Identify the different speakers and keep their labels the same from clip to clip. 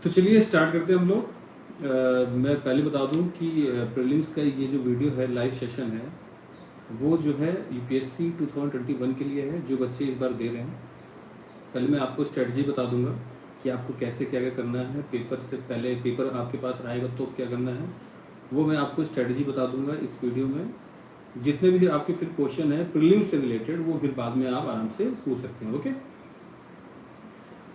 Speaker 1: तो चलिए स्टार्ट करते हैं हम लोग। मैं पहले बता दूं कि प्रीलिम्स का ये जो वीडियो है, लाइव सेशन है, वो जो है यूपीएससी 2021 के लिए है, जो बच्चे इस बार दे रहे हैं। पहले मैं आपको स्ट्रेटजी बता दूंगा कि आपको कैसे क्या क्या करना है। पेपर से पहले पेपर आपके पास आएगा तो क्या करना है, वो मैं आपको स्ट्रेटजी बता दूंगा इस वीडियो में। जितने भी आपके फिर क्वेश्चन है प्रीलिम्स से रिलेटेड, वो फिर बाद में आप आराम से पूछ सकते हैं। ओके,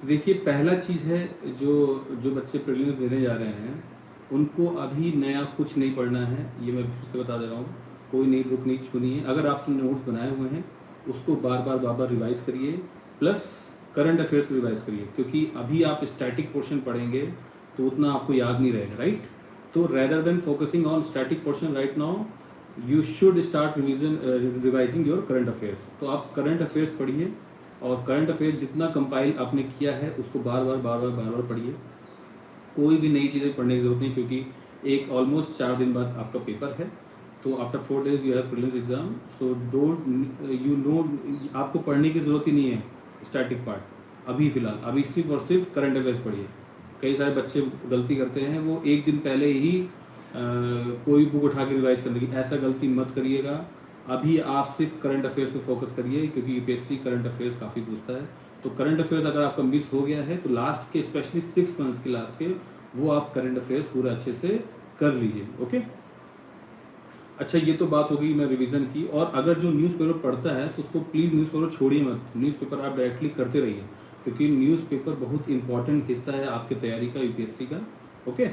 Speaker 1: देखिए पहला चीज़ है, जो जो बच्चे प्रीलिम्स देने जा रहे हैं उनको अभी नया कुछ नहीं पढ़ना है। ये मैं फिर से बता दे रहा हूँ, कोई नई बुक नहीं छूनी है। अगर आपने नोट्स बनाए हुए हैं उसको बार बार रिवाइज करिए, प्लस करंट अफेयर्स रिवाइज करिए, क्योंकि अभी आप स्टैटिक पोर्शन पढ़ेंगे तो उतना आपको याद नहीं रहेगा, राइट। तो rather than focusing on static portion right now, you should start revising your current affairs. तो आप करंट अफेयर्स पढ़िए, और करंट अफेयर्स जितना कंपाइल आपने किया है उसको बार बार पढ़िए। कोई भी नई चीज़ें पढ़ने की जरूरत नहीं, क्योंकि एक ऑलमोस्ट 4 दिन बाद आपका पेपर है। तो after 4 days you have prelims exam, so don't you know, आपको पढ़ने की जरूरत ही नहीं है स्टैटिक पार्ट अभी फिलहाल। अभी सिर्फ और सिर्फ करंट अफेयर्स पढ़िए। कई सारे बच्चे गलती करते हैं, वो एक दिन पहले ही कोई बुक उठा के रिवाइज करने की, ऐसा गलती मत करिएगा। अभी आप सिर्फ करंट अफेयर्स पे फोकस करिए, क्योंकि यूपीएससी करंट अफेयर्स काफ़ी पूछता है। तो करंट अफेयर्स अगर आपका मिस हो गया है तो लास्ट के स्पेशली 6 मंथ्स के लास्ट के, वो आप करंट अफेयर्स पूरा अच्छे से कर लीजिए। ओके, अच्छा ये तो बात हो गई मैं रिवीजन की। और अगर जो न्यूज़पेपर पढ़ता है तो उसको प्लीज़ न्यूज़पेपर छोड़िए मत, न्यूज़पेपर आप डायरेक्टली करते रहिए, क्योंकि न्यूज़पेपर बहुत इंपॉर्टेंट हिस्सा है आपके तैयारी का, यूपीएससी का। ओके,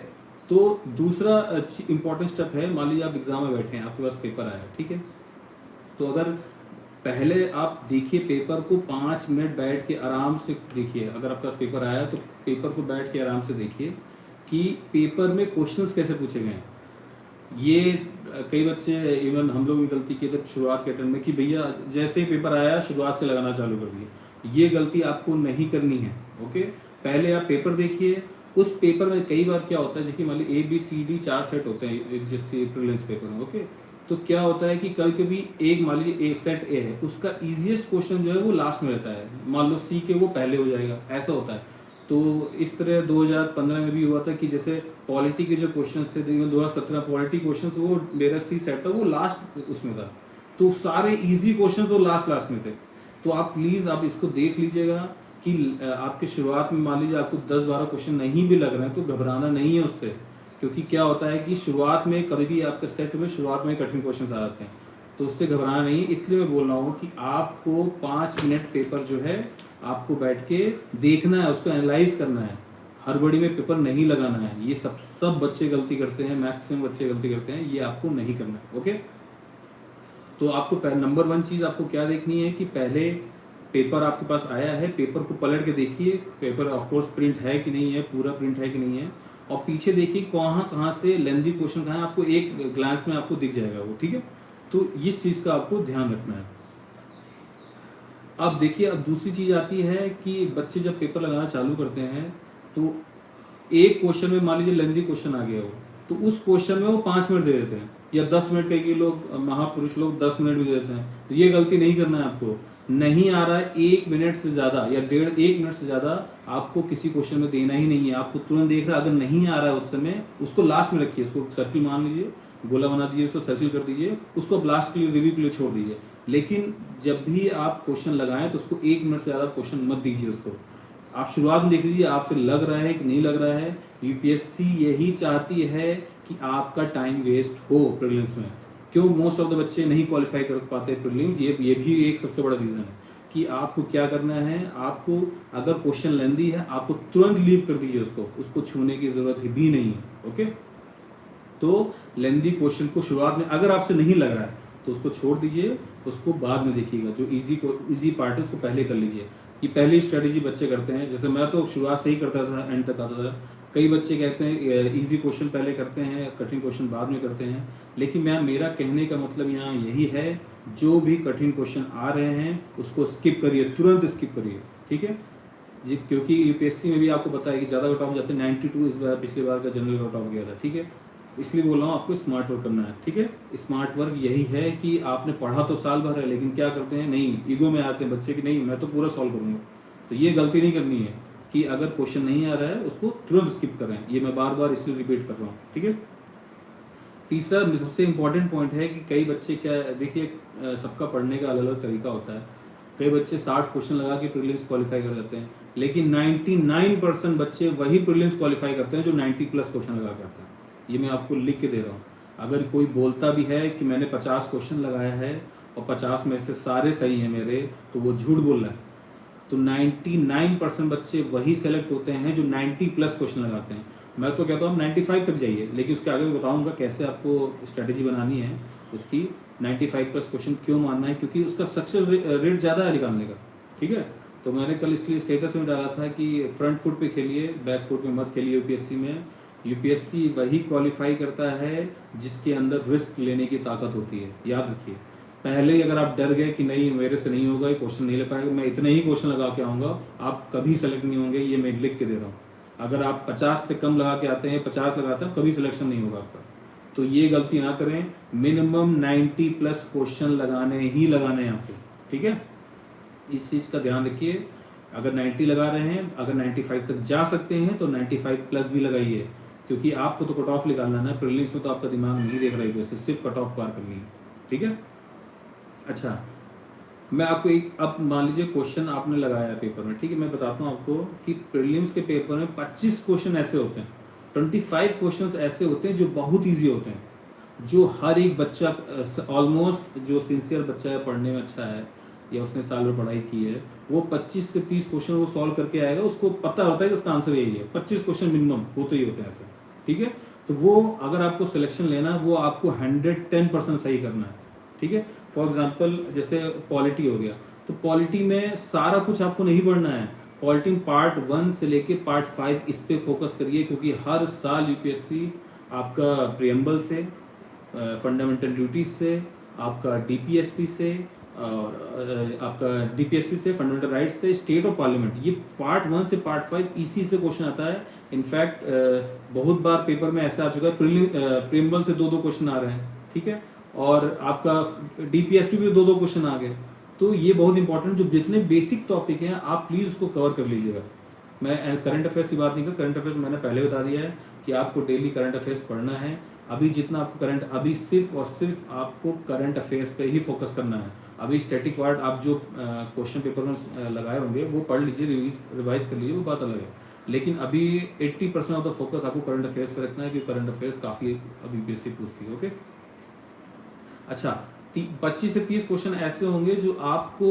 Speaker 1: तो दूसरा इंपॉर्टेंट स्टेप है, मान लीजिए आप एग्जाम में बैठे हैं, आपके पास पेपर आया, ठीक है। तो अगर पहले आप देखिए पेपर को 5 मिनट बैठ के आराम से देखिए। अगर आपका पेपर आया तो पेपर को बैठ के आराम से देखिए कि पेपर में क्वेश्चंस कैसे पूछे गए हैं। ये कई बच्चे, इवन हम लोग भी गलती की थे शुरुआत के अटेम्प्ट में कि भैया जैसे ही पेपर आया शुरुआत से लगाना चालू कर दिए। ये गलती आपको नहीं करनी है। ओके, पहले आप पेपर देखिए। उस पेपर में कई बार क्या होता है, देखिए मान लीजिए ABCD 4 सेट होते हैं जैसे प्रीलिम्स पेपर में। ओके, तो क्या होता है कि कभी कभी एक, मान लीजिए सेट ए है, उसका इजीएस्ट क्वेश्चन जो है वो लास्ट में रहता है, मान लो सी के वो पहले हो जाएगा, ऐसा होता है। तो इस तरह 2015 में भी हुआ था कि जैसे पॉलिटी के जो क्वेश्चंस थे, 2017 पॉलिटी क्वेश्चंस, वो मेरा सी सेट था वो लास्ट उसमें था। तो सारे इजी क्वेश्चंस वो लास्ट में थे। तो आप प्लीज़ आप इसको देख लीजिएगा कि आपके शुरुआत में मान लीजिए आपको 10-12 क्वेश्चन नहीं भी लग रहे हैं तो घबराना नहीं है उससे, क्योंकि क्या होता है कि शुरुआत में कभी भी आपके सेट में शुरुआत में कठिन क्वेश्चन आ जाते हैं, तो उससे घबराना नहीं है। इसलिए मैं बोल रहा हूँ कि आपको 5 मिनट पेपर जो है आपको बैठ के देखना है, उसको एनालाइज करना है। हड़बड़ी में पेपर नहीं लगाना है। ये सब बच्चे गलती करते हैं, मैक्सिमम बच्चे गलती करते हैं, ये आपको नहीं करना है। ओके, तो आपको नंबर 1 चीज़ आपको क्या देखनी है कि पहले पेपर आपके पास आया है, पेपर को पलट के देखिए, पेपर ऑफकोर्स प्रिंट है कि नहीं है, पूरा प्रिंट है कि नहीं है, और पीछे देखिए कहाँ से लेंथी क्वेश्चन कहाँ है, आपको एक ग्लांस में आपको दिख जाएगा वो, ठीक है। तो इस चीज़ का आपको ध्यान रखना है। अब देखिए, अब दूसरी चीज़ आती है कि बच्चे जब पेपर लगाना चालू करते हैं तो एक क्वेश्चन में मान लीजिए लेंथी क्वेश्चन आ गया हो, तो उस क्वेश्चन में वो 5 मिनट दे देते हैं या 10 मिनट, कई लोग महापुरुष लोग 10 मिनट भी दे देते हैं। तो ये गलती नहीं करना है आपको। नहीं आ रहा है 1 मिनट से ज़्यादा या 1.5 मिनट से ज़्यादा आपको किसी क्वेश्चन में देना ही नहीं है। आपको तुरंत देख रहा है, अगर नहीं आ रहा है उस समय उसको लास्ट में रखिए, उसको सर्किल मान लीजिए, गोला बना दीजिए, उसको सर्किल कर दीजिए, उसको लास्ट के लिए रिव्यू के लिए छोड़ दीजिए। लेकिन जब भी आप क्वेश्चन लगाएं तो उसको 1 मिनट से ज़्यादा क्वेश्चन मत दीजिए उसको। आप शुरुआत में देख लीजिए आपसे लग रहा है कि नहीं लग रहा है। यूपीएससी यही चाहती है कि आपका टाइम वेस्ट हो प्रीलिम्स में। क्यों मोस्ट ऑफ द बच्चे नहीं क्वालिफाई कर पाते प्रीलिम्स, ये भी एक सबसे बड़ा रीज़न है कि आपको क्या करना है। आपको अगर क्वेश्चन लेंदी है आपको तुरंत लीव कर दीजिए, उसको छूने की जरूरत भी नहीं है। ओके, तो लेंदी क्वेश्चन को शुरुआत में अगर आपसे नहीं लग रहा है तो उसको छोड़ दीजिए, उसको बाद में देखिएगा। जो इजी पार्ट है उसको पहले कर लीजिए। ये पहली स्ट्रेटेजी बच्चे करते हैं, जैसे मैं तो शुरुआत से ही करता था, एंड तक आता था। कई बच्चे कहते हैं इजी क्वेश्चन पहले करते हैं, कठिन क्वेश्चन बाद में करते हैं। लेकिन मेरा कहने का मतलब यहाँ यही है, जो भी कठिन क्वेश्चन आ रहे हैं उसको स्किप करिए, तुरंत स्किप करिए, ठीक है जी। क्योंकि यूपीएससी में भी आपको पता है कि ज़्यादा कट ऑफ जाते हैं, 92 इस बार, पिछली बार का जनरल कट ऑफ गया था, ठीक है। इसलिए बोल रहा हूँ आपको स्मार्ट वर्क करना है, ठीक है। स्मार्ट वर्क यही है कि आपने पढ़ा तो साल भर है, लेकिन क्या करते हैं, नहीं ईगो में आते हैं बच्चे की, नहीं मैं तो पूरा सॉल्व करूँगा। तो ये गलती नहीं करनी है। कि अगर क्वेश्चन नहीं आ रहा है उसको तुरंत स्किप करें। ये मैं बार बार इसलिए रिपीट कर रहा हूँ, ठीक है। तीसरा सबसे इम्पोर्टेंट पॉइंट है कि कई बच्चे क्या देखिए, सबका पढ़ने का अलग अलग तरीका होता है। कई बच्चे 60 क्वेश्चन लगा के प्रीलिम्स क्वालिफाई कर जाते हैं, लेकिन 99% बच्चे वही प्रीलिम्स क्वालिफाई करते हैं जो 90 प्लस क्वेश्चन लगा के आते हैं। ये मैं आपको लिख के दे रहा हूँ। अगर कोई बोलता भी है कि मैंने 50 क्वेश्चन लगाया है और 50 में से सारे सही हैं मेरे, तो वो झूठ बोल रहा है। तो 99% बच्चे वही सेलेक्ट होते हैं जो 90 प्लस क्वेश्चन लगाते हैं। मैं तो कहता हूँ 95 तक जाइए, लेकिन उसके आगे बताऊंगा कैसे आपको स्ट्रेटेजी बनानी है उसकी। 95 प्लस क्वेश्चन क्यों मानना है, क्योंकि उसका सक्सेस रेट ज़्यादा है निकालने का, ठीक है। तो मैंने कल इसलिए स्टेटस में डाला था कि फ्रंट फुट पे खेलिए, बैक फुट पे मत खेलिए। यूपीएससी में यूपीएससी वही क्वालिफाई करता है जिसके अंदर रिस्क लेने की ताकत होती है, याद रखिए। पहले ही अगर आप डर गए कि नहीं मेरे से नहीं होगा, ये क्वेश्चन नहीं ले पाएगा, मैं इतने ही क्वेश्चन लगा के आऊँगा, आप कभी सेलेक्ट नहीं होंगे। ये मैं लिख के दे रहा हूँ। अगर आप 50 से कम लगा के आते हैं, 50 लगाते हैं, कभी सिलेक्शन नहीं होगा आपका। तो ये गलती ना करें। मिनिमम 90 प्लस क्वेश्चन लगाने ही लगाने हैं आपको, ठीक है। इस चीज़ का ध्यान रखिए। अगर 90 लगा रहे हैं, अगर 95 तक जा सकते हैं तो 95 प्लस भी लगाइए, क्योंकि आपको तो कट ऑफ निकालना है। प्रीलिम्स में तो आपका दिमाग नहीं देख रहा है, वैसे सिर्फ कट ऑफ पार करनी है, ठीक है। अच्छा, मैं आपको एक, अब मान लीजिए क्वेश्चन आपने लगाया पेपर में, ठीक है। मैं बताता हूँ आपको कि प्रीलिम्स के पेपर में 25 क्वेश्चन ऐसे होते हैं, 25 क्वेश्चन ऐसे होते हैं जो बहुत ईजी होते हैं, जो हर एक बच्चा ऑलमोस्ट जो सिंसियर बच्चा है, पढ़ने में अच्छा है या उसने साल भर पढ़ाई की है, वो 25 से 30 क्वेश्चन वो सॉल्व करके आएगा। उसको पता होता है कि उसका आंसर यही है। 25 क्वेश्चन मिनिमम होते ही होते हैं ऐसे, ठीक है। तो वो अगर आपको सिलेक्शन लेना है, वो आपको 110% सही करना है, ठीक है। फॉर एग्जाम्पल जैसे पॉलिटी हो गया, तो पॉलिटी में सारा कुछ आपको नहीं पढ़ना है। पॉलिटी पार्ट 1 से लेके पार्ट 5 इस पे फोकस करिए, क्योंकि हर साल यूपीएससी आपका प्रियम्बल से, फंडामेंटल ड्यूटीज से, आपका डीपीएसपी से, और आपका डीपीएसपी से, फंडामेंटल राइट्स से, स्टेट ऑफ पार्लियामेंट, ये पार्ट 1 से पार्ट 5 इसी से क्वेश्चन आता है। इनफैक्ट बहुत बार पेपर में ऐसा आ चुका है, प्रियम्बल से 2-2 क्वेश्चन आ रहे हैं, ठीक है। और आपका डीपीएसपी भी 2-2 क्वेश्चन आ गए। तो ये बहुत इंपॉर्टेंट, जो जितने बेसिक टॉपिक हैं आप प्लीज़ उसको कवर कर लीजिएगा। मैं करंट अफेयर्स की बात नहीं कर, करंट अफेयर्स मैंने पहले बता दिया है कि आपको डेली करंट अफेयर्स पढ़ना है। अभी जितना आपको करंट, अभी सिर्फ और सिर्फ आपको करंट अफेयर्स पे ही फोकस करना है। अभी स्टैटिक पार्ट आप जो क्वेश्चन पेपर में लगाए होंगे वो पढ़ लीजिए, रिवाइज कर लीजिए, वो बात अलग है। लेकिन अभी 80% ऑफ द फोकस आपको करंट अफेयर्स पे रखना है, क्योंकि करंट अफेयर्स काफ़ी अभी बेसिक पूछती है, ओके। अच्छा, 25 से 30 क्वेश्चन ऐसे होंगे जो आपको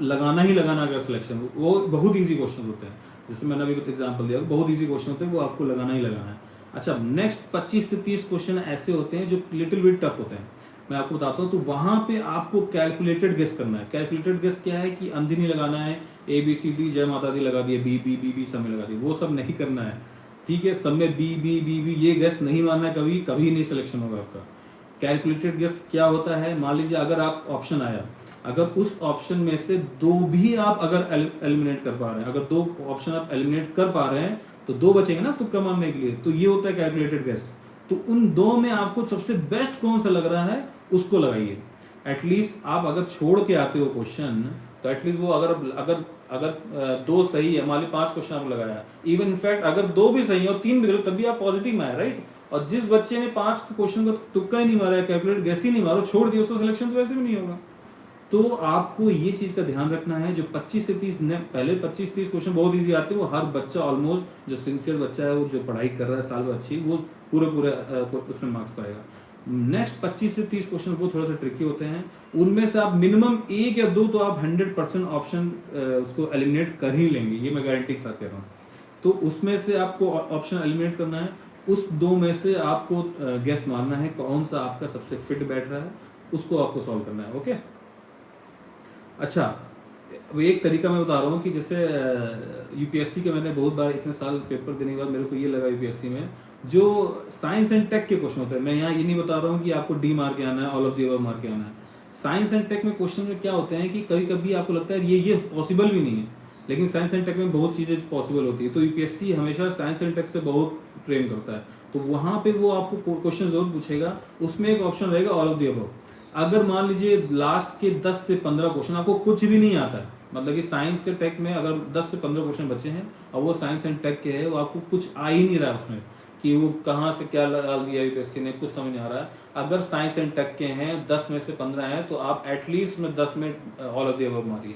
Speaker 1: लगाना ही लगाना, अगर सिलेक्शन, वो बहुत इजी क्वेश्चन होते हैं। जैसे मैंने अभी एग्जांपल दिया, बहुत इजी क्वेश्चन होते हैं, वो आपको लगाना ही लगाना है। अच्छा, नेक्स्ट 25 से 30 क्वेश्चन ऐसे होते हैं जो लिटिल बिट टफ होते हैं, मैं आपको बताता हूँ। तो वहां पे आपको कैलकुलेटेड गेस करना है। कैलकुलेटेड गेस क्या है कि अंधी नहीं लगाना है, ABCD जय माता दी लगा दिए, बी सब में लगा दिए, वो सब नहीं करना है, ठीक है। सब में बी ये गेस नहीं मारना है, कभी कभी नहीं सिलेक्शन होगा आपका। कैलकुलेटेड गेस क्या होता है, मान लीजिए अगर आप ऑप्शन आया, अगर उस ऑप्शन में से 2 भी आप अगर एलिमिनेट कर पा रहे हैं, अगर 2 ऑप्शन आप एलिमिनेट कर पा रहे हैं, तो 2 बचेंगे ना तुक्का मारने के लिए, तो ये होता है कैलकुलेटेड गेस। तो उन 2 में आपको सबसे बेस्ट कौन सा लग रहा है उसको लगाइए। एटलीस्ट आप अगर छोड़ के आते हो क्वेश्चन, तो एटलीस्ट वो अगर 2 सही है, मान ली 5 क्वेश्चन आपको लगाया, इवन इनफैक्ट अगर 2 भी सही है और 3 भी गलत, तब भी आप पॉजिटिव में आए, राइट। और जिस बच्चे ने 5 क्वेश्चन का तुक्का ही नहीं मारा है, कैलकुलेट गैस ही नहीं मारा, छोड़ दिया, उसका सिलेक्शन तो वैसे भी नहीं होगा। तो आपको ये चीज का ध्यान रखना है। जो 25 से 30 पहले 25-30 क्वेश्चन बहुत इजी आते हैं, वो हर बच्चा ऑलमोस्ट जो सिंसियर बच्चा है, वो जो पढ़ाई कर रहा है साल भर अच्छी, वो पूरे उसमें मार्क्स पाएगा। नेक्स्ट 25 से 30 क्वेश्चन वो थोड़ा सा ट्रिकी होते हैं, उनमें से आप मिनिमम 1 या 2 तो आप 100% ऑप्शन उसको एलिमिनेट कर ही लेंगे, ये मैं गारंटी के साथ कह रहा हूँ। तो उसमें से आपको ऑप्शन एलिमिनेट करना है, उस 2 में से आपको गेस मारना है कौन सा आपका सबसे फिट बैठ रहा है, उसको आपको सॉल्व करना है, ओके। अच्छा, एक तरीका मैं बता रहा हूँ कि जैसे यूपीएससी के मैंने बहुत बार इतने साल पेपर देने के बाद मेरे को ये लगा यूपीएससी में जो साइंस एंड टेक के क्वेश्चन होते हैं, मैं यहाँ ये नहीं बता रहा हूँ कि आपको डी मार के आना है, ऑल ऑफ दी अबव मार के आना है। साइंस एंड टेक में क्वेश्चन में क्या होते हैं कि कभी कभी आपको लगता है ये पॉसिबल भी नहीं है, लेकिन साइंस एंड टेक में बहुत चीज़ें पॉसिबल होती है। तो यूपीएससी हमेशा साइंस एंड टेक से बहुत प्रेम करता है, तो वहाँ पे वो आपको क्वेश्चन जरूर पूछेगा, उसमें एक ऑप्शन रहेगा ऑल ऑफ दी अबव। अगर मान लीजिए लास्ट के 10 से 15 क्वेश्चन आपको कुछ भी नहीं आता है, मतलब कि साइंस से टेक में अगर 10 से 15 क्वेश्चन बचे हैं और वो साइंस एंड टेक के है, वो आपको कुछ आ ही नहीं रहा उसमें कि वो कहाँ से क्या डाल दिया यूपीएससी ने, कुछ समझ नहीं आ रहा है। अगर साइंस एंड टेक के हैं 10 में से 15 हैं तो आप एटलीस्ट में 10 में ऑल ऑफ द अबव मारिए।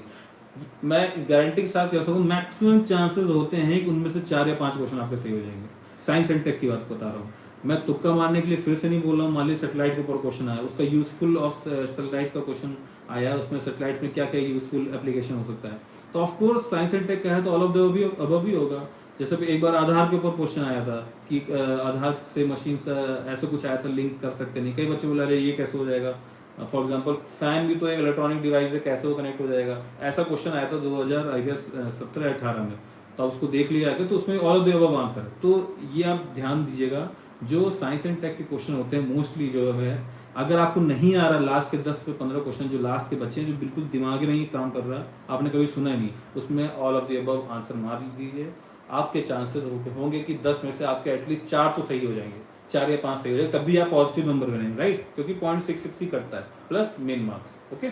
Speaker 1: मैं इस गारंटी के साथ कह सकता हूँ मैक्सिमम चांसेस होते हैं कि उनमें से 4 या 5 क्वेश्चन आपके सही हो जाएंगे। साइंस एंड टेक की बात बता रहा हूँ मैं, तुक्का मारने के लिए फिर से नहीं बोल रहा हूँ। मान लीजिए सेटेलाइट के ऊपर क्वेश्चन आया, उसका यूजफुल ऑफ सेटेलाइट का क्वेश्चन आया, उसमें सेटेलाइट में क्या क्या यूजफुल एप्लीकेशन हो सकता है, तो ऑफकोर्स साइंस एंड टेक का है तो ऑल ऑफ द अबव ही होगा। जैसे एक बार आधार के ऊपर क्वेश्चन आया था कि आधार से मशीन से ऐसा कुछ आया था, लिंक कर सकते नहीं, कई बच्चे बोला रहे ये कैसे हो जाएगा। फॉर एग्जांपल फैन भी तो एक इलेक्ट्रॉनिक डिवाइस है, कैसे वो कनेक्ट हो जाएगा, ऐसा क्वेश्चन आया था 2017-18 में, तो आप उसको देख लिया आगे, तो उसमें all of the above answer है। तो ये आप ध्यान दीजिएगा, जो साइंस एंड टेक के क्वेश्चन होते हैं मोस्टली जो है, अगर आपको नहीं आ रहा लास्ट के 10 से 15 क्वेश्चन जो लास्ट के बच्चे हैं, जो बिल्कुल दिमाग में ही काम कर रहा है, आपने कभी सुना नहीं, उसमें all of the above answer मार दीजिए। आपके चांसेस होंगे कि 10 में से आपके एटलीस्ट 4 तो सही हो जाएंगे, 4 या 5 सही हो जाएंगे, तब भी आप पॉजिटिव नंबर बनेंगे, राइट, क्योंकि 0.66 ही करता है प्लस मेन मार्क्स। ओके,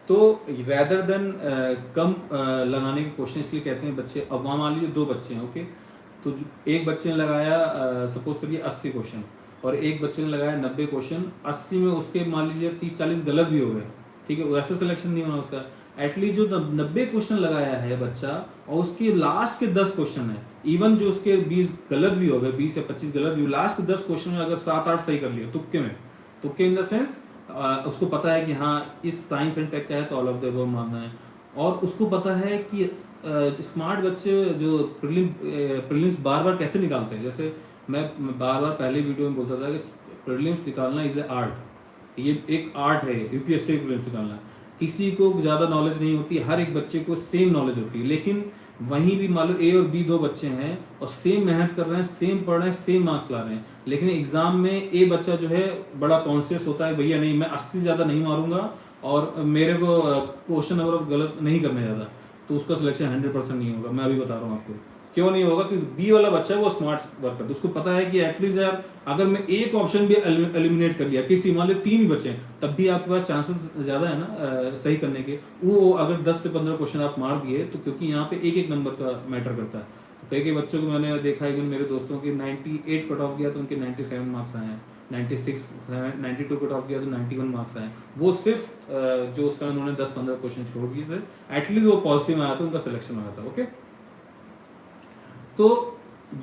Speaker 1: तो रैदर देन कम लगाने के क्वेश्चन इसलिए कहते हैं बच्चे। अब वहाँ मान लीजिए 2 बच्चे हैं, ओके, तो एक बच्चे ने लगाया सपोज करिए 80 क्वेश्चन और एक बच्चे ने लगाया 90 क्वेश्चन, 80 में उसके मान लीजिए 30-40 गलत भी हो गए, ठीक है, वैसे सिलेक्शन नहीं होना उसका। एटलीस्ट जो 90 क्वेश्चन लगाया है बच्चा और उसके लास्ट के 10 क्वेश्चन है, इवन जो उसके 20 गलत भी हो गए, 20 या 25 गलत भी हो, लास्ट के 10 क्वेश्चन में अगर 7-8 सही कर लिया तुक्के में, तुक्के इन द सेंस उसको पता है कि हाँ इस साइंस एंड टेक का है तो ऑल ऑफ द अबव मानना है, और उसको पता है कि स्मार्ट बच्चे जो प्रीलिम्स बार बार कैसे निकालते हैं। जैसे मैं बार बार पहले वीडियो में बोलता था कि प्रीलिम्स निकालना इज ए आर्ट, ये एक आर्ट है यूपीएससी प्रीलिम्स निकालना। किसी को ज़्यादा नॉलेज नहीं होती, हर एक बच्चे को सेम नॉलेज होती है, लेकिन वहीं भी मान लो ए और बी 2 बच्चे हैं और सेम मेहनत कर रहे हैं, सेम पढ़ रहे हैं, सेम मार्क्स ला रहे हैं, लेकिन एग्जाम में ए बच्चा जो है बड़ा कॉन्शियस होता है, भैया नहीं मैं 80 ज़्यादा नहीं मारूंगा और मेरे को क्वेश्चन अगर गलत नहीं करने ज़्यादा, तो उसका सिलेक्शन 100% नहीं होगा। मैं अभी बता रहा हूँ आपको क्यों नहीं होगा, कि बी वाला बच्चा है वो स्मार्ट वर्क करता है, उसको पता है कि एटलीस्ट यार अगर मैं एक ऑप्शन भी एलिमिनेट कर लिया, किसी मान लो 3 ही बचे हैं, तब भी आपके पास चांसेस ज्यादा है ना सही करने के। वो अगर 10 से 15 क्वेश्चन आप मार दिए तो, क्योंकि यहाँ पे एक एक नंबर का मैटर करता है। तो कई बच्चों को मैंने देखा है, मेरे दोस्तों की 98 कट ऑफ किया तो उनके 97 मार्क्स आए हैं, 96 92 कट ऑफ किया तो 91 मार्क्स आए। वो सिर्फ जो उस समय उन्होंने 10-15 क्वेश्चन छोड़ दिए थे, एटलीस्ट वो पॉजिटिव आया था, उनका सिलेक्शन आया था। ओके, तो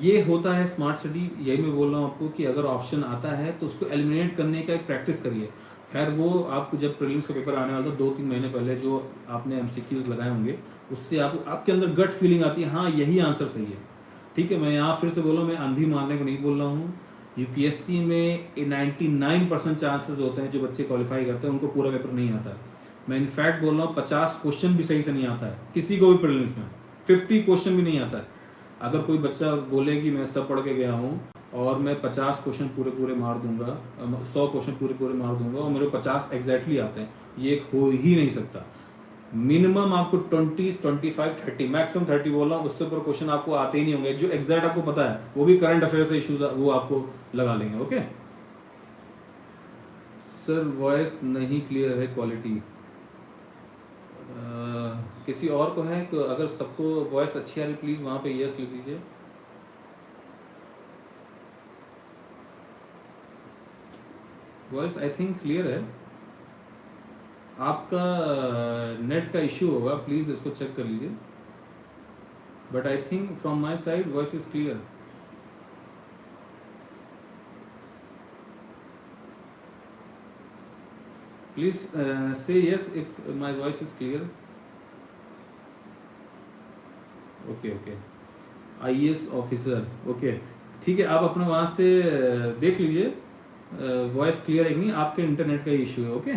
Speaker 1: ये होता है स्मार्ट स्टडी। यही मैं बोल रहा हूँ आपको कि अगर ऑप्शन आता है तो उसको एलिमिनेट करने का एक प्रैक्टिस करिए। खैर वो आपको जब प्रीलिम्स का पेपर आने वाला था 2-3 महीने पहले जो आपने एमसीक्यूज लगाए होंगे, उससे आपके अंदर गट फीलिंग आती है, हाँ यही आंसर सही है। ठीक है, मैं यहाँ फिर से बोला, मैं अंधी मारने को नहीं बोल रहा हूँ। यूपीएससी में 99% चांसेस होते हैं जो बच्चे क्वालिफाई करते हैं उनको पूरा पेपर नहीं आता है। मैं इनफैक्ट बोल रहा हूँ 50 क्वेश्चन भी सही से नहीं आता है किसी को भी प्रीलिम्स में, 50 क्वेश्चन भी नहीं आता है। अगर कोई बच्चा बोले कि मैं सब पढ़ के गया हूँ और मैं 50 क्वेश्चन पूरे मार दूंगा, 100 क्वेश्चन पूरे मार दूंगा और मेरे 50 एग्जैक्टली आते हैं, ये हो ही नहीं सकता। मिनिमम आपको 20, 25, 30, मैक्सिमम 30 बोल रहा हूँ, उससे ऊपर क्वेश्चन आपको आते ही नहीं होंगे। जो एग्जैक्ट आपको पता है वो भी करंट अफेयर से इश्यूज वो आपको लगा लेंगे। ओके सर, वॉइस नहीं क्लियर है, क्वालिटी किसी और को है कि अगर सबको वॉइस अच्छी आ रही प्लीज वहां पे यस लिख दीजिए। वॉइस आई थिंक क्लियर है, आपका नेट का इश्यू होगा, प्लीज इसको चेक कर लीजिए, but I think from my side voice is clear. Please say yes if my voice is clear. Okay okay, IAS officer, okay ठीक है, आप अपने वहाँ से देख लीजिए वॉइस क्लियर है कि नहीं, आपके इंटरनेट का इश्यू है। ओके,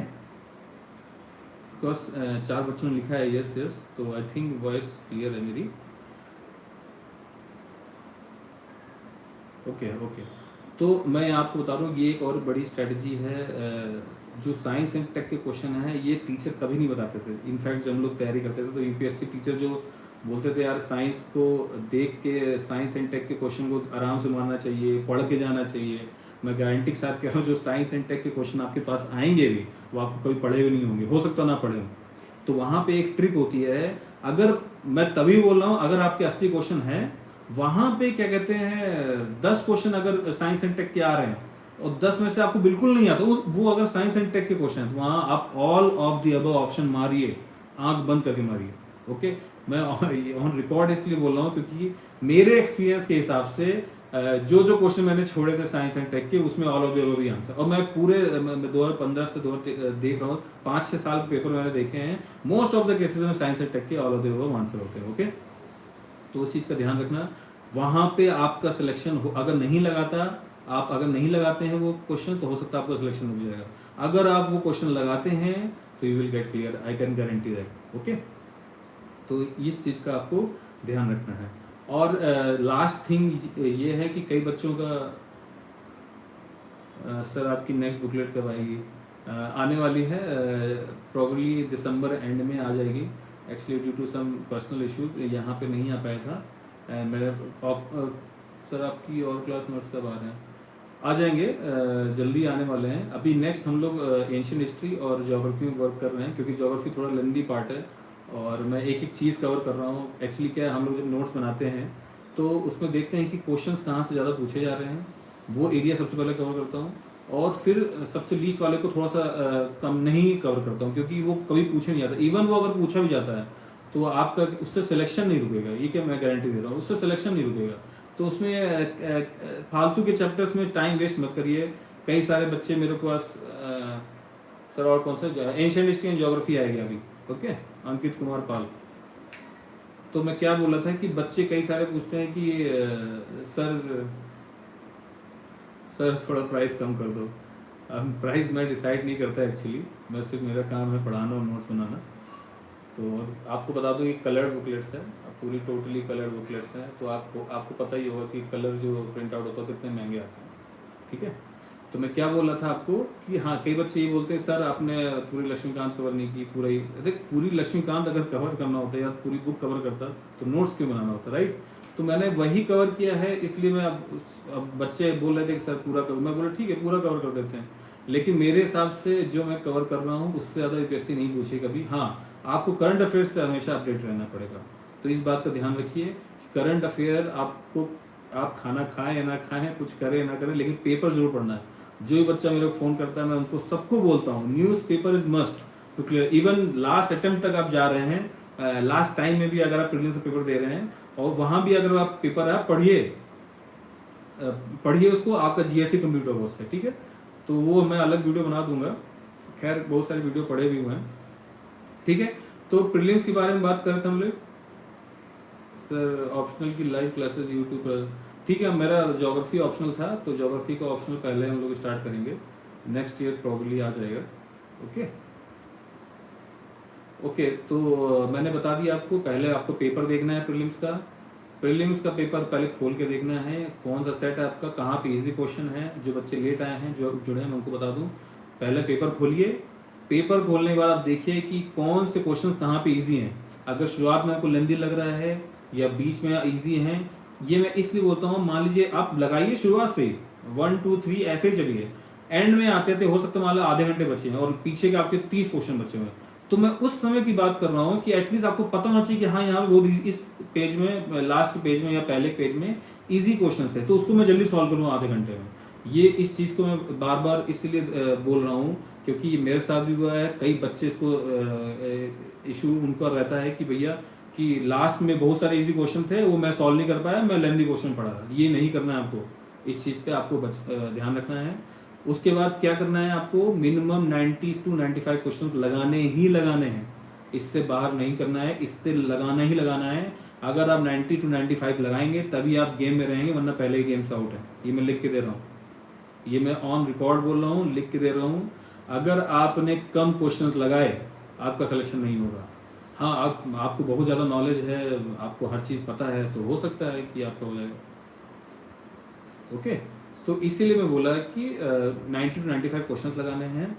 Speaker 1: बिकॉज 4 बच्चों ने लिखा है यस यस, तो आई थिंक वॉइस क्लियर है मेरी। ओके ओके, तो मैं आपको बता रहा हूँ ये एक और बड़ी स्ट्रेटजी है। जो साइंस एंड टेक के क्वेश्चन है ये टीचर कभी नहीं बताते थे। इनफैक्ट जब हम लोग तैयारी करते थे तो यूपीएससी टीचर जो बोलते थे यार साइंस को देख के साइंस एंड टेक के क्वेश्चन को आराम से मारना चाहिए, पढ़ के जाना चाहिए। मैं गारंटी के साथ कह रहा हूँ जो साइंस एंड टेक के क्वेश्चन आपके पास आएंगे भी वो आपको कभी पढ़े हुए नहीं होंगे, हो सकता ना पढ़े हों, तो वहाँ पे एक ट्रिक होती है, अगर मैं तभी बोल रहा हूँ अगर आपके 80 क्वेश्चन हैं, वहाँ पे क्या कहते हैं 10 क्वेश्चन अगर साइंस एंड टेक के आ रहे हैं और 10 में से आपको बिल्कुल नहीं आता, वो अगर साइंस एंड टेक के क्वेश्चन है तो वहाँ आप all of the above option मारिए, आंख बंद करके मारिए। ओके, मैं ऑन रिकॉर्ड इसलिए बोल रहा हूँ क्योंकि मेरे एक्सपीरियंस के हिसाब से जो जो क्वेश्चन मैंने छोड़े थे साइंस एंड टेक के, उसमें all of the above he answer. और मैं पूरे 2015 से देख रहा हूँ, 5-6 साल के पेपर मैंने देखे हैं, मोस्ट ऑफ द केसेस में साइंस एंड टेक के all of the above answer होते हैं। ओके, तो उस चीज़ का ध्यान रखना। वहाँ पे आपका सिलेक्शन अगर नहीं लगाता, आप अगर नहीं लगाते हैं वो क्वेश्चन, तो हो सकता है आपका सिलेक्शन रुक जाएगा। अगर आप वो क्वेश्चन लगाते हैं तो you will get clear, I can guarantee that. Okay, तो इस चीज़ का आपको ध्यान रखना है। और लास्ट थिंग ये है कि कई बच्चों का सर आपकी नेक्स्ट बुकलेट कब आएगी? आने वाली है, प्रॉब्ली दिसंबर एंड में आ जाएगी। Actually due to some personal issues यहाँ पे नहीं आ पाया था। मेरे सर आपकी और क्लास नोट्स कब आ रहे हैं? आ जाएंगे, जल्दी आने वाले हैं। अभी नेक्स्ट हम लोग एंशियंट हिस्ट्री और ज्योग्राफी में वर्क कर रहे हैं, क्योंकि ज्योग्राफी थोड़ा लेंदी पार्ट है और मैं एक एक चीज़ कवर कर रहा हूँ। एक्चुअली क्या है, हम लोग जब नोट्स बनाते हैं तो उसमें देखते हैं कि क्वेश्चंस कहाँ से ज़्यादा पूछे जा रहे हैं, वो एरिया सबसे पहले कवर करता हूँ, और फिर सबसे लीस्ट वाले को थोड़ा सा कम नहीं कवर करता हूँ, क्योंकि वो कभी पूछे नहीं जाता। इवन वो अगर पूछा भी जाता है तो आपका उससे सिलेक्शन नहीं रुकेगा, ये क्या मैं गारंटी दे रहा हूँ, उससे सिलेक्शन नहीं रुकेगा। तो उसमें फालतू के चैप्टर्स में टाइम वेस्ट मत करिए। कई सारे बच्चे मेरे पास सर और कौन सा एंशिएंट हिस्ट्री एंड ज्योग्राफी आएगी अभी। ओके, अंकित कुमार पाल। तो मैं क्या बोल रहा था कि बच्चे कई सारे पूछते हैं कि सर थोड़ा प्राइस कम कर दो। प्राइस मैं डिसाइड नहीं करता एक्चुअली, मैं सिर्फ मेरा काम है पढ़ाना और नोट्स बनाना। तो आपको बता दूं, ये कलर्ड बुकलेट्स है, पूरी टोटली कलर्ड बुकलेट्स हैं, तो आपको पता ही होगा कि कलर जो प्रिंट आउट होता है कितने महंगे आते हैं। ठीक है, तो मैं क्या बोल रहा था आपको कि हाँ, कई बच्चे ये बोलते हैं सर आपने पूरी लक्ष्मीकांत कवर नहीं की। पूरा ही देख, पूरी लक्ष्मीकांत अगर कवर करना होता या पूरी बुक कवर करता तो नोट्स क्यों बनाना होता, राइट? तो मैंने वही कवर किया है, इसलिए मैं अब बच्चे बोल रहे थे कि सर पूरा कवर, मैं बोला ठीक है पूरा कवर कर देते हैं, लेकिन मेरे हिसाब से जो मैं कवर कर रहा हूँ उससे ज़्यादा यूपीएससी नहीं पूछे कभी। हाँ, आपको करंट अफेयर्स से हमेशा अपडेट रहना पड़ेगा, तो इस बात का ध्यान रखिए कि करंट अफेयर आपको, आप खाना खाएं या ना खाएं, कुछ करें या ना करें, लेकिन पेपर जरूर पढ़ना है। जो भी बच्चा मेरे को फोन करता है मैं उनको सबको बोलता हूँ newspaper is must to clear. Even last attempt तक आप जा रहे हैं, लास्ट टाइम में भी अगर आप प्रीलिम्स का पेपर दे रहे हैं और वहां भी अगर आप पेपर है पढ़िए उसको, आपका जीएससी कंप्लीट होगा उससे। ठीक है, तो वो मैं अलग वीडियो बना दूंगा, खैर बहुत सारे वीडियो पढ़े भी हुए हैं। ठीक है, तो प्रीलिम्स के बारे में बात कर रहे थे हम लोग। सर ऑप्शनल की लाइव क्लासेस यूट्यूब पर, ठीक है, मेरा ज्योग्राफी ऑप्शनल था तो ज्योग्राफी का ऑप्शनल पहले हम लोग स्टार्ट करेंगे, नेक्स्ट ईयर प्रॉब्ली आ जाएगा। ओके, तो मैंने बता दिया आपको, पहले आपको पेपर देखना है प्रीलिम्स का पेपर पहले खोल के देखना है, कौन सा सेट है आपका, कहाँ पे इजी क्वेश्चन है। जो बच्चे लेट आए हैं, जो जुड़े हैं, मैं उनको बता दूं, पहले पेपर खोलिए, पेपर खोलने के बाद आप देखिए कि कौन से क्वेश्चन कहाँ पे इजी हैं। अगर शुरुआत में आपको लेंदी लग रहा है या बीच में इजी हैं, ये मैं इसलिए बोलता हूँ, मान लीजिए आप लगाइए शुरुआत से 1 2 3 ऐसे ही चलिए, एंड में आते थे हो सकता है मान लो आधे घंटे बचे हैं और पीछे के आपके 30 क्वेश्चन बचे हुए हैं, तो मैं उस समय की बात कर रहा हूँ कि एटलीस्ट आपको पता होना चाहिए कि हाँ यहाँ वो इस पेज में, लास्ट पेज में या पहले पेज में इजी क्वेश्चन थे, तो उसको मैं जल्दी सॉल्व करूँ आधे घंटे में। ये इस चीज़ को मैं बार बार इसलिए बोल रहा हूँ क्योंकि मेरे साथ भी हुआ है, कई बच्चे इसको इशू उनका रहता है कि भैया कि लास्ट में बहुत सारे इजी क्वेश्चन थे वो मैं सॉल्व नहीं कर पाया, मैं लेंदी क्वेश्चन पढ़ा रहा। ये नहीं करना है आपको, इस चीज़ पे आपको ध्यान रखना है। उसके बाद क्या करना है आपको, मिनिमम 90 to 95 क्वेश्चन लगाने हैं, इससे बाहर नहीं करना है, इससे लगाना ही लगाना है। अगर आप 90 to 95 लगाएंगे तभी आप गेम में रहेंगे, वरना पहले ही गेम से आउट है। ये मैं लिख के दे रहा हूँ, ये मैं ऑन रिकॉर्ड बोल रहा हूँ, लिख के दे रहा हूँ। अगर आपने कम क्वेश्चन लगाए आपका सिलेक्शन नहीं होगा। हाँ, आपको बहुत ज़्यादा नॉलेज है, आपको हर चीज़ पता है, तो हो सकता है कि आपका हो जाएगा। ओके, तो इसीलिए मैं बोला कि 90 to 95 क्वेश्चन लगाने हैं।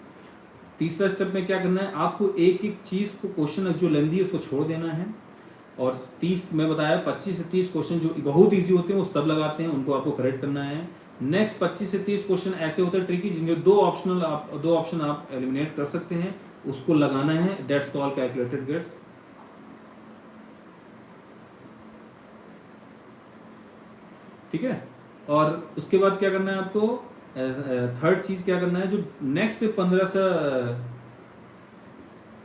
Speaker 1: तीसरा स्टेप में क्या करना है, आपको एक एक चीज़ को, क्वेश्चन जो लेंदी है उसको छोड़ देना है, और 30 मैं बताया 25 से 30 क्वेश्चन जो बहुत इजी होते हैं वो सब लगाते हैं, उनको आपको करेक्ट करना है। नेक्स्ट 25 से 30 क्वेश्चन ऐसे होते हैं ट्रिकी, जिनके दो ऑप्शन आप एलिमिनेट कर सकते हैं, उसको लगाना है, दैट्स कॉल कैलकुलेटेड गेट्स। ठीक है, और उसके बाद क्या करना है आपको, थर्ड चीज क्या करना है, जो नेक्स्ट 15 से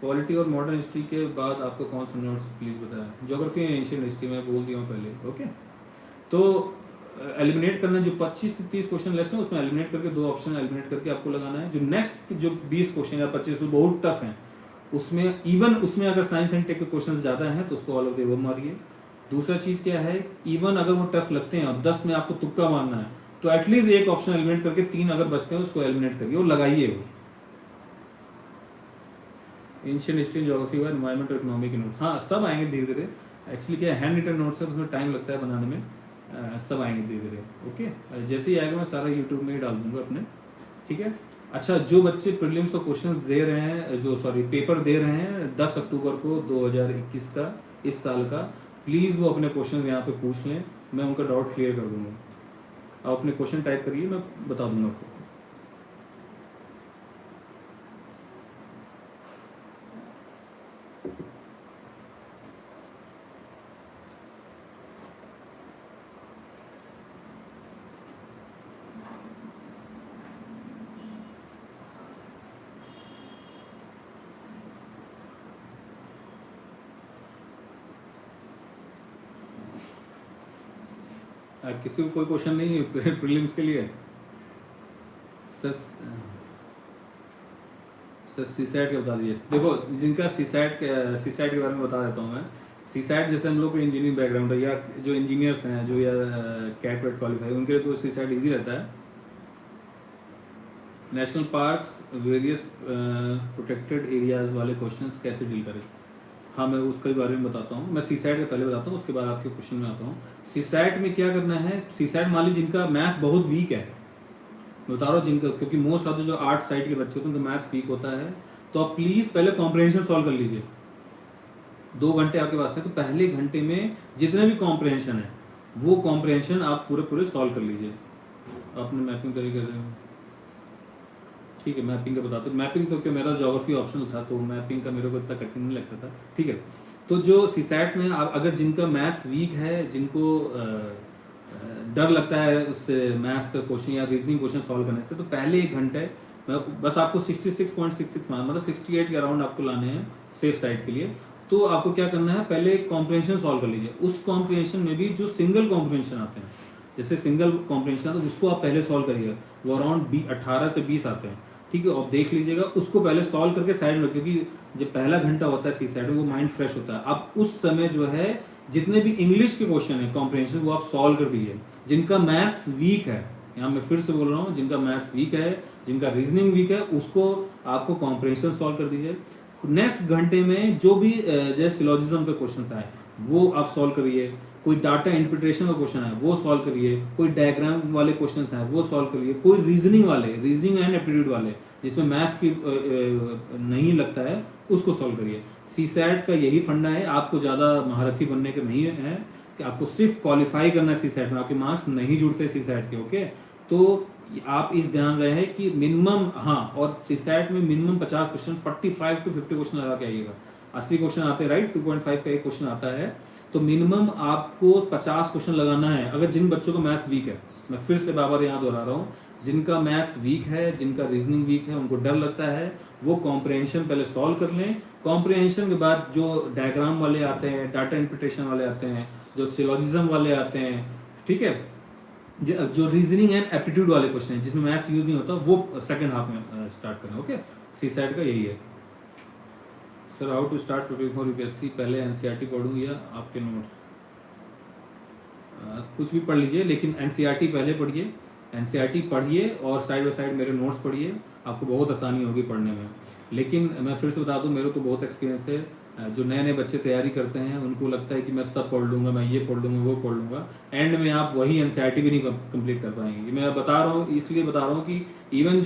Speaker 1: पॉलिटी और मॉडर्न हिस्ट्री के बाद आपको कौन सा नोट्स प्लीज बताया, ज्योग्राफी एंड एंशिएंट हिस्ट्री में बोल दिया हूँ पहले। ओके, तो एलिमिनेट करना, जो 25 से 30 क्वेश्चन लिस्ट है उसमें एलिमिनेट करके 2 ऑप्शन एलिमिनेट करके आपको लगाना है। जो नेक्स्ट जो 20 क्वेश्चन या 25 बहुत टफ हैं, उसमें इवन उसमें अगर साइंस एंड टेक के क्वेश्चन ज्यादा हैं तो उसको ऑल ऑफ द अबव मारिए। दूसरा चीज क्या है, इवन अगर वो टफ लगते हैं, अब 10 में आपको तुक्का मारना है, तो एटलीस्ट एक ऑप्शन एलिमिनेट करके 3 अगर बचते हैं उसको एलिमिनेट करिए और लगाइए वो। एंशिएंट हिस्ट्री, ज्योग्राफी व एनवायरमेंट और इकोनॉमी के नोट्स, हाँ सब आएंगे धीरे धीरे। एक्चुअली क्या हैंड रिटन नोट्स है, उसमें टाइम लगता है बनाने में, सब आएंगे धीरे धीरे। ओके, जैसे ही आएगा मैं सारा यूट्यूब में ही डाल दूंगा अपने। ठीक है, अच्छा, जो बच्चे प्रीलिम्स का क्वेश्चन दे रहे हैं, जो सॉरी पेपर दे रहे हैं 10 अक्टूबर को 2021 का, इस साल का, प्लीज़ वो अपने क्वेश्चन यहाँ पे पूछ लें, मैं उनका डाउट क्लियर कर दूंगा। आप अपने क्वेश्चन टाइप करिए, मैं बता दूंगा आपको। किसी को कोई क्वेश्चन नहीं है प्रीलिम्स के लिए? सर सीसैट के बता दीजिए। देखो, जिनका सीसैट के बारे में बता देता हूँ मैं। सीसैट जैसे हम लोग को इंजीनियरिंग बैकग्राउंड है, या जो इंजीनियर्स हैं, जो या कैट वेट क्वालिफाई, उनके लिए तो सीसैट इजी रहता है। National parks, various protected areas वाले क्वेश्चंस कैसे डील करें, हाँ मैं उसके बारे में बताता हूँ। मैं सीसैट का पहले बताता हूँ, उसके बाद आपके क्वेश्चन में आता हूँ। सीसैट में क्या करना है, सीसैट मान लीजिए जिनका मैथ्स बहुत वीक है, मैं बता रहा हूँ जिनका, क्योंकि मोस्ट ऑफ द जो आर्ट साइड के बच्चे होते हैं उनका मैथ्स वीक होता है, तो आप प्लीज़ पहले कॉम्प्रहेंशन सॉल्व कर लीजिए। 2 घंटे आपके पास है, तो पहले घंटे में जितने भी कॉम्प्रहेंशन है वो कॉम्प्रहेंशन आप पूरे सॉल्व कर लीजिए। आपने मैपिंग तरीके से, ठीक है, मैपिंग का बताते, मैपिंग तो क्या मेरा ज्योग्राफी ऑप्शनल था, तो मैपिंग का मेरे को इतना कठिन नहीं लगता था। ठीक है, तो जो सीसैट में आप अगर जिनका मैथ्स वीक है, जिनको डर लगता है उससे मैथ्स का क्वेश्चन या रीजनिंग क्वेश्चन सॉल्व करने से, तो पहले 1 घंटे बस आपको 66.66 मतलब 68 के अराउंड आपको लाने हैं सेफ साइड के लिए। तो आपको क्या करना है, पहले कॉम्प्रहेंशन सॉल्व कर लीजिए। उस कॉम्प्रहेंशन में भी जो सिंगल कॉम्प्रहेंशन आते हैं, जैसे सिंगल कॉम्प्रहेंशन आता है उसको आप पहले सॉल्व करिएगा, वो अराउंड 18 से 20 आते हैं। ठीक है, आप देख लीजिएगा, उसको पहले सॉल्व करके साइड में, क्योंकि जब पहला घंटा होता है सी साइड में वो माइंड फ्रेश होता है। आप उस समय जो है जितने भी इंग्लिश के क्वेश्चन है कॉम्प्रहेंशन, वो आप सॉल्व कर दीजिए। जिनका मैथ्स वीक है, यहाँ मैं फिर से बोल रहा हूँ, जिनका मैथ्स वीक है, जिनका रीजनिंग वीक है, उसको आपको कॉम्प्रहेंशन सॉल्व कर दीजिए। नेक्स्ट घंटे में जो भी जैसे सिलोजिज्म का क्वेश्चन था वो आप सॉल्व करिए, कोई डाटा इंटरप्रिटेशन का क्वेश्चन है वो सॉल्व करिए, कोई डायग्राम वाले क्वेश्चन हैं वो सॉल्व करिए, कोई रीजनिंग वाले, रीजनिंग एंड एप्टीट्यूड वाले जिसमें मैथ्स की नहीं लगता है उसको सॉल्व करिए। सीसैट का यही फंडा है, आपको ज़्यादा महारथी बनने के नहीं है कि आपको सिर्फ क्वालिफाई करना है सीसैट में, आपके मार्क्स नहीं जुड़ते सीसैट के। ओके, तो आप इस ध्यान रहे कि मिनिमम, हाँ, और सीसैट में मिनिमम 50 क्वेश्चन, 45 to 50 क्वेश्चन लगा के आइएगा। 80 क्वेश्चन आते हैं, राइट, 2.5 का एक क्वेश्चन आता है, तो मिनिमम आपको 50 क्वेश्चन लगाना है। अगर जिन बच्चों का मैथ्स वीक है, मैं फिर से बार यहाँ दोहरा रहा हूँ, जिनका मैथ्स वीक है, जिनका रीजनिंग वीक है, उनको डर लगता है, वो कॉम्प्रहेंशन पहले सॉल्व कर लें। कॉम्प्रहेंशन के बाद जो डायग्राम वाले आते हैं, डाटा इंटरप्रिटेशन वाले आते हैं, जो सिलोजिज्म वाले आते हैं, ठीक है, जो रीजनिंग एंड एप्टीट्यूड वाले क्वेश्चन हैं जिसमें मैथ्स यूज नहीं होता, वो सेकंड हाफ में स्टार्ट करना। ओके, सीसैट का यही है। Sir how to start preparing for UPSC, पहले एनसीईआरटी पढ़ूं या आपके नोट्स? कुछ भी पढ़ लीजिए, लेकिन एनसीईआरटी पहले पढ़िए, एनसीईआरटी पढ़िए और साइड बाय साइड मेरे नोट्स पढ़िए, आपको बहुत आसानी होगी पढ़ने में। लेकिन मैं फिर से बता दूं, मेरे को बहुत एक्सपीरियंस है, जो नए नए बच्चे तैयारी करते हैं उनको लगता है कि मैं सब पढ़ लूँगा, मैं ये पढ़ लूँगा, वो पढ़ लूँगा, एंड में आप वही एनसीईआरटी भी नहीं कंप्लीट कर पाएंगे। मैं बता रहा हूँ, इसलिए बता रहा हूँ कि इवन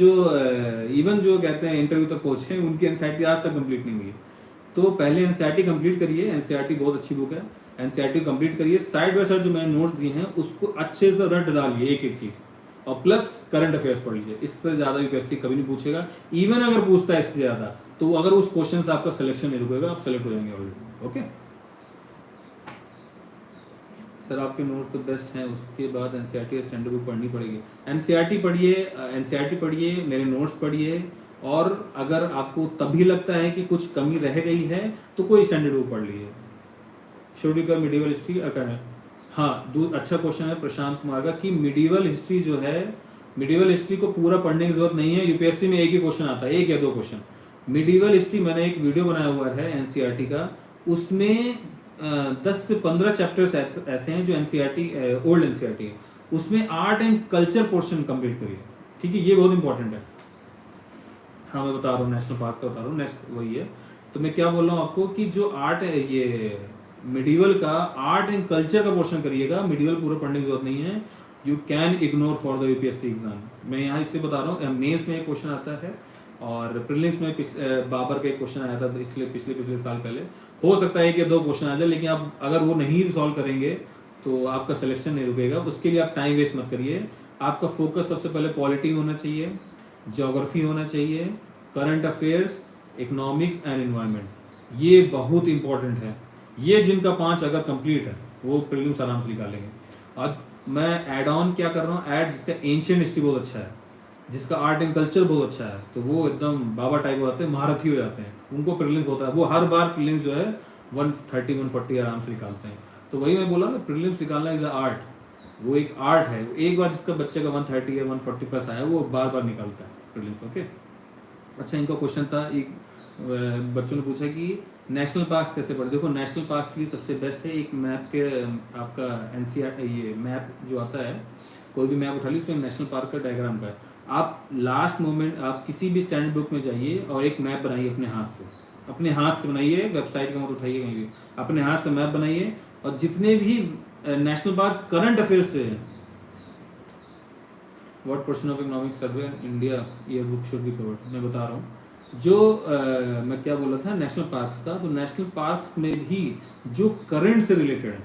Speaker 1: जो कहते हैं इंटरव्यू तक पहुँचे, उनकी एनसीईआरटी आज तक कंप्लीट नहीं हुई। तो पहले एनसीईआरटी कंप्लीट करिए, एनसीईआरटी बहुत अच्छी बुक है, एनसीईआरटी कंप्लीट करिए। साइड बाय साइड जो मैंने नोट्स दिए हैं उसको अच्छे से रट डालिए, एक एक चीज़, और प्लस करंट अफेयर्स पढ़ लीजिए। इससे ज़्यादा यूपीएससी कभी नहीं पूछेगा, इवन अगर पूछता है इससे ज़्यादा तो अगर उस क्वेश्चन से आपका सिलेक्शन नहीं रुकेगा, आप सेलेक्ट हो जाएंगे ऑलरेडी। ओके सर, आपके नोट तो बेस्ट हैं, उसके बाद एनसीईआरटी स्टैंडर्ड बुक पढ़नी पड़ेगी। एनसीईआरटी पढ़िए, एनसीईआरटी पढ़िए, मेरे नोट्स पढ़िए, और अगर आपको तभी लगता है कि कुछ कमी रह गई है तो कोई स्टैंडर्ड बुक पढ़ लीजिए। शुड यू का मिडिवल हिस्ट्री अगर, हाँ अच्छा क्वेश्चन है प्रशांत कुमार का कि मिडिवल हिस्ट्री जो है, मिडिवल हिस्ट्री को पूरा पढ़ने की जरूरत नहीं है, यूपीएससी में एक ही क्वेश्चन आता है, एक या दो क्वेश्चन। मिडिवल हिस्ट्री मैंने एक वीडियो बनाया हुआ है एनसीईआरटी का, उसमें 10 से 15 चैप्टर्स ऐसे हैं जो एनसीईआरटी ओल्ड एनसीईआरटी है, उसमें art and culture portion complete करिए। ठीक है, ये बहुत इंपॉर्टेंट है। हाँ मैं बता रहा हूँ, नेशनल पार्क का बता रहा हूँ, नेक्स्ट वही है। तो मैं क्या बोल रहा हूँ आपको कि जो आर्ट है, ये मिडिवल का आर्ट एंड कल्चर का पोर्शन करिएगा, मिडिवल पूरा पढ़ने की जरूरत नहीं है, you can ignore for the UPSC exam. मैं यहाँ इसलिए बता रहा हूँ, मेंस में एक क्वेश्चन आता है और प्रीलिम्स में बाबर का एक क्वेश्चन आया था, इसलिए पिछले साल पहले, हो सकता है कि 2 क्वेश्चन आ जाए, लेकिन आप अगर वो नहीं सॉल्व करेंगे तो आपका सिलेक्शन नहीं रुकेगा। उसके लिए आप टाइम वेस्ट मत करिए। आपका फोकस सबसे पहले पॉलिटी होना चाहिए, ज्योग्राफी होना चाहिए, current affairs, economics and environment, ये बहुत इंपॉर्टेंट है। ये जिनका 5 अगर कंप्लीट है वो प्रीलिम्स आराम से निकालेंगे। और मैं ऐड ऑन क्या कर रहा हूँ, ऐड जिसका एंशियंट हिस्ट्री बहुत अच्छा है, जिसका आर्ट एंड कल्चर बहुत अच्छा है, तो वो एकदम बाबा टाइप हो जाते हैं, महारथी हो जाते हैं, उनको प्रीलिम्स होता है, वो हर बार प्रीलिम्स जो है 130 140 आराम से निकालते हैं। तो वही मैं बोला ना, प्रीलिम्स निकालना इज आर्ट, वो एक आर्ट है। एक बार जिसका बच्चे का 130 या 140 प्लस आया, वो बार बार निकालता है प्रीलिम्स। ओके अच्छा, इनका क्वेश्चन था, एक बच्चों ने पूछा कि नेशनल पार्क्स कैसे पढ़े। देखो नेशनल पार्क के लिए सबसे बेस्ट है एक मैप के, आपका एनसीआर ये मैप जो आता है, कोई भी मैप उठा लीजिए, उसमें नेशनल पार्क का डायग्राम का है। आप लास्ट मोमेंट आप किसी भी स्टैंडर्ड बुक में जाइए और एक मैप बनाइए अपने हाथ से, अपने हाथ से बनाइए, वेबसाइट का मत उठाइए कहीं भी, अपने हाथ से मैप बनाइए, और जितने भी नेशनल पार्क करंट अफेयर्स से है, what person of economic survey India year book should be covered, मैं बता रहा हूँ। जो मैं क्या बोल रहा था नेशनल पार्क्स का, तो नेशनल पार्क्स में भी जो करंट से रिलेटेड है,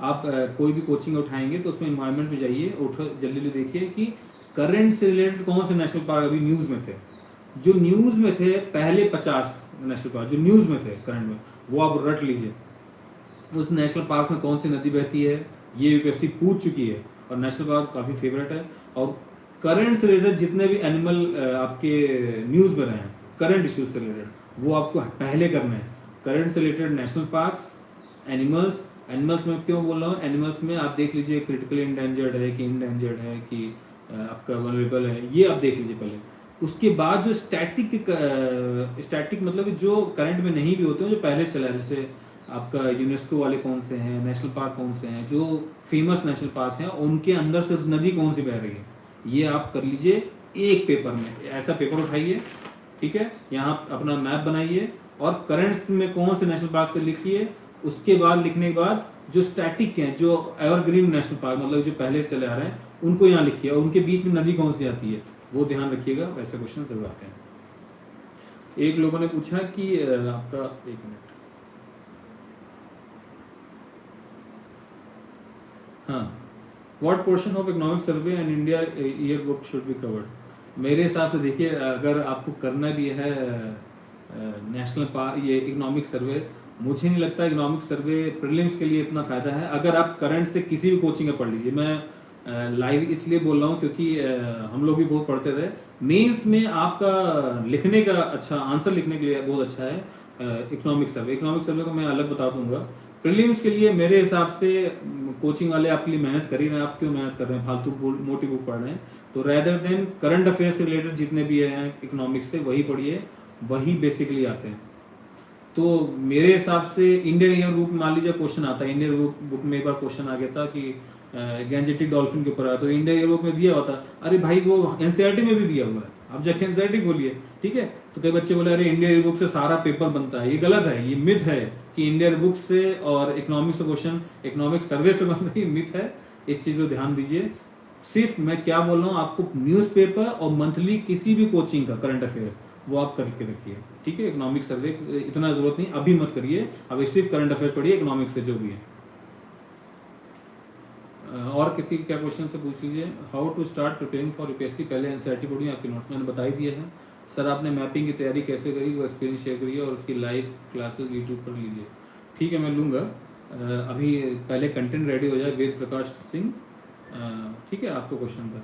Speaker 1: आप कोई भी कोचिंग उठाएंगे तो उसमें इन्वायरमेंट में जाइए, उठो जल्दी देखिए कि करंट से रिलेटेड कौन से नेशनल पार्क अभी न्यूज़ में थे, जो न्यूज़ में थे पहले 50 नेशनल पार्क जो न्यूज़ में थे करंट में, वो आप रट लीजिए। उस नेशनल पार्क में कौन सी नदी बहती है, ये यूपीएससी पूछ चुकी है, और नेशनल पार्क काफ़ी फेवरेट है। और करंट से रिलेटेड जितने भी एनिमल आपके न्यूज़ में रहे हैं, करंट इश्यूज से रिलेटेड, वो आपको पहले करना है। करंट से related national parks, animals, animals में क्यों बोल रहा हूँ, एनिमल्स में आप देख लीजिए क्रिटिकली इंडेंजर्ड है कि इंडेंजर्ड है कि आपका वनरेबल है, ये आप देख लीजिए पहले। उसके बाद जो स्टैटिक मतलब जो करंट में नहीं भी होते हैं, जो पहले चला है, जैसे आपका यूनेस्को वाले कौन से हैं, नेशनल पार्क कौन से हैं, जो फेमस नेशनल पार्क हैं, उनके अंदर से नदी कौन सी बह रही है, ये आप कर लीजिए एक पेपर में। ऐसा पेपर उठाइए, ठीक है, यहाँ अपना मैप बनाइए और करंट्स में कौन से नेशनल पार्क से लिखिए। उसके बाद लिखने के बाद जो स्टैटिक हैं, जो एवरग्रीन नेशनल पार्क मतलब जो पहले से चले आ रहे हैं, उनको यहाँ लिखिए, और उनके बीच में नदी कौन सी आती है वो ध्यान रखिएगा। वैसे क्वेश्चन जरूर आते हैं। एक लोगों ने पूछा कि आपका, एक मिनट, हाँ, what portion of economic survey and India year book should be covered. मेरे हिसाब से देखिए, अगर आपको करना भी है नेशनल पार्क ये इकोनॉमिक सर्वे, मुझे नहीं लगता इकोनॉमिक सर्वे प्रीलिम्स के लिए इतना फायदा है। अगर आप करंट से किसी भी कोचिंग में पढ़ लीजिए, मैं लाइव इसलिए बोल रहा हूँ क्योंकि हम लोग भी बहुत पढ़ते थे। मेंस में आपका लिखने का अच्छा आंसर लिखने के लिए बहुत अच्छा है इकोनॉमिक सर्वे। इकोनॉमिक सर्वे को मैं अलग बता दूंगा। प्रीलिम्स के लिए मेरे हिसाब से कोचिंग वाले आपके लिए मेहनत कर ही रहे हैं, आप क्यों मेहनत कर रहे हैं, फालतू मोटी बुक पढ़ रहे हैं। तो रेदर देन करंट अफेयर से रिलेटेड जितने भी हैं इकोनॉमिक्स से, वही पढ़िए, वही बेसिकली आते हैं। तो मेरे हिसाब से इंडियन ईयर बुक मान लीजिए क्वेश्चन आता है, इंडियन बुक में एक बार क्वेश्चन आ गया था कि गैंजेटिक डॉल्फिन के ऊपर आया, तो इंडियन ईयर बुक में दिया होता, अरे भाई वो एनसीईआरटी में भी दिया हुआ है, आप जाके एनसीईआरटी बोलिए, ठीक है। तो कई बच्चे बोले अरे इंडियन ईयर बुक से सारा पेपर बनता है, ये गलत है, ये मिथ है कि इंडियन बुक से और इकोनॉमिक्स क्वेश्चन इकोनॉमिक सर्वे से बनता है, ये मिथ है। इस चीज को ध्यान दीजिए। सिर्फ मैं क्या बोल रहा हूँ, आपको न्यूज़पेपर और मंथली किसी भी कोचिंग का करंट अफेयर्स वो आप करके रखिए, ठीक है। इकोनॉमिक सर्वे इतना जरूरत नहीं, अभी मत करिए, अभी सिर्फ करंट अफेयर पढ़िए इकोनॉमिक्स से जो भी है। और किसी क्या क्वेश्चन से पूछ लीजिए। How to start preparing for UPSC, पहले एनसीईआरटी पढ़िए, आपके नोट्स मैंने बता ही दिए हैं। सर आपने मैपिंग की तैयारी कैसे करी, वो एक्सपीरियंस शेयर करिए और उसकी लाइव क्लासेस यूट्यूब पर लीजिए। ठीक है, मैं लूँगा। अभी पहले कंटेंट रेडी हो जाए। वेद प्रकाश सिंह, ठीक है, आपको क्वेश्चन था,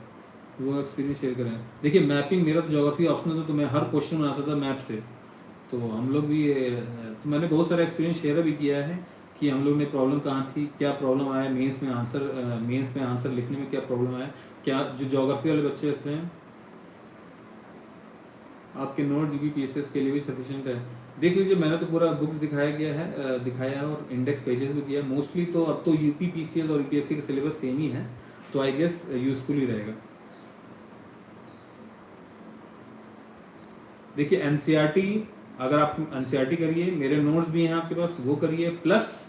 Speaker 1: वो एक्सपीरियंस शेयर करें। देखिए मैपिंग, मेरा तो ज्योग्राफी ऑप्शनल था तो मैं हर क्वेश्चन बनाता था मैप से। तो हम लोग भी तो मैंने बहुत सारा एक्सपीरियंस शेयर भी किया है कि हम लोग ने प्रॉब्लम कहाँ थी, क्या प्रॉब्लम आया मेंस में आंसर लिखने में क्या प्रॉब्लम आया, क्या जो ज्योग्राफी वाले बच्चे रहते हैं। आपके नोट यूपीपीएसएस के लिए भी सफिशिएंट है। देख लीजिए, मैंने तो पूरा बुक्स दिखाया है और इंडेक्स पेजेस भी दिया है मोस्टली। तो अब तो यूपीपीसीएस और यूपीएससी का सिलेबस सेम ही है, तो आई गेस यूजफुल ही रहेगा। देखिए एनसीईआरटी, अगर आप एनसीईआरटी करिए, मेरे नोट्स भी हैं आपके पास, वो करिए, प्लस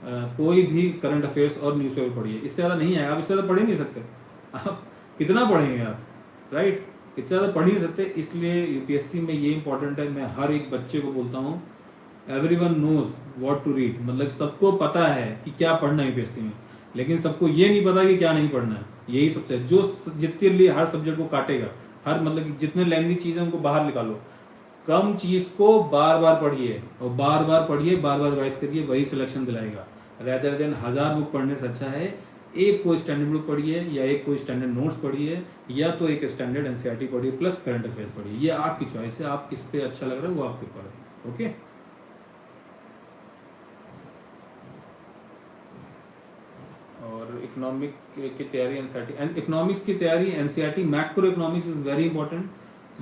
Speaker 1: कोई भी करंट अफेयर्स और न्यूज़पेपर पढ़िए। इससे ज़्यादा नहीं आएगा, आप इससे ज़्यादा पढ़ ही नहीं सकते। आप कितना पढ़ेंगे आप, राइट? इससे ज़्यादा पढ़ ही नहीं सकते। इसलिए यूपीएससी में ये इंपॉर्टेंट है, मैं हर एक बच्चे को बोलता हूँ, everyone knows what to read. मतलब सबको पता है कि क्या पढ़ना है यूपीएससी में, लेकिन सबको ये नहीं पता कि क्या नहीं पढ़ना है। यही सबसे जो जितने लिए हर सब्जेक्ट को काटेगा, हर मतलब कि जितने लेंदी चीज़ें उनको बाहर निकालो, कम चीज़ को बार बार पढ़िए और बार बार पढ़िए, बार बार रिवाइज करिए, वही सिलेक्शन दिलाएगा। रेदर देन 1000 बुक पढ़ने से अच्छा है एक कोई स्टैंडर्ड बुक पढ़िए, या एक कोई स्टैंडर्ड नोट्स पढ़िए, या तो एक स्टैंडर्ड एनसीईआरटी पढ़िए प्लस करंट अफेयर्स पढ़िए। ये आपकी चॉइस है, आप किस पे अच्छा लग रहा है वो आपके ऊपर है। ओके, और इकोनॉमिक की तैयारी एनसीईआरटी एंड इकोनॉमिक्स की तैयारी NCERT macro economics is very important.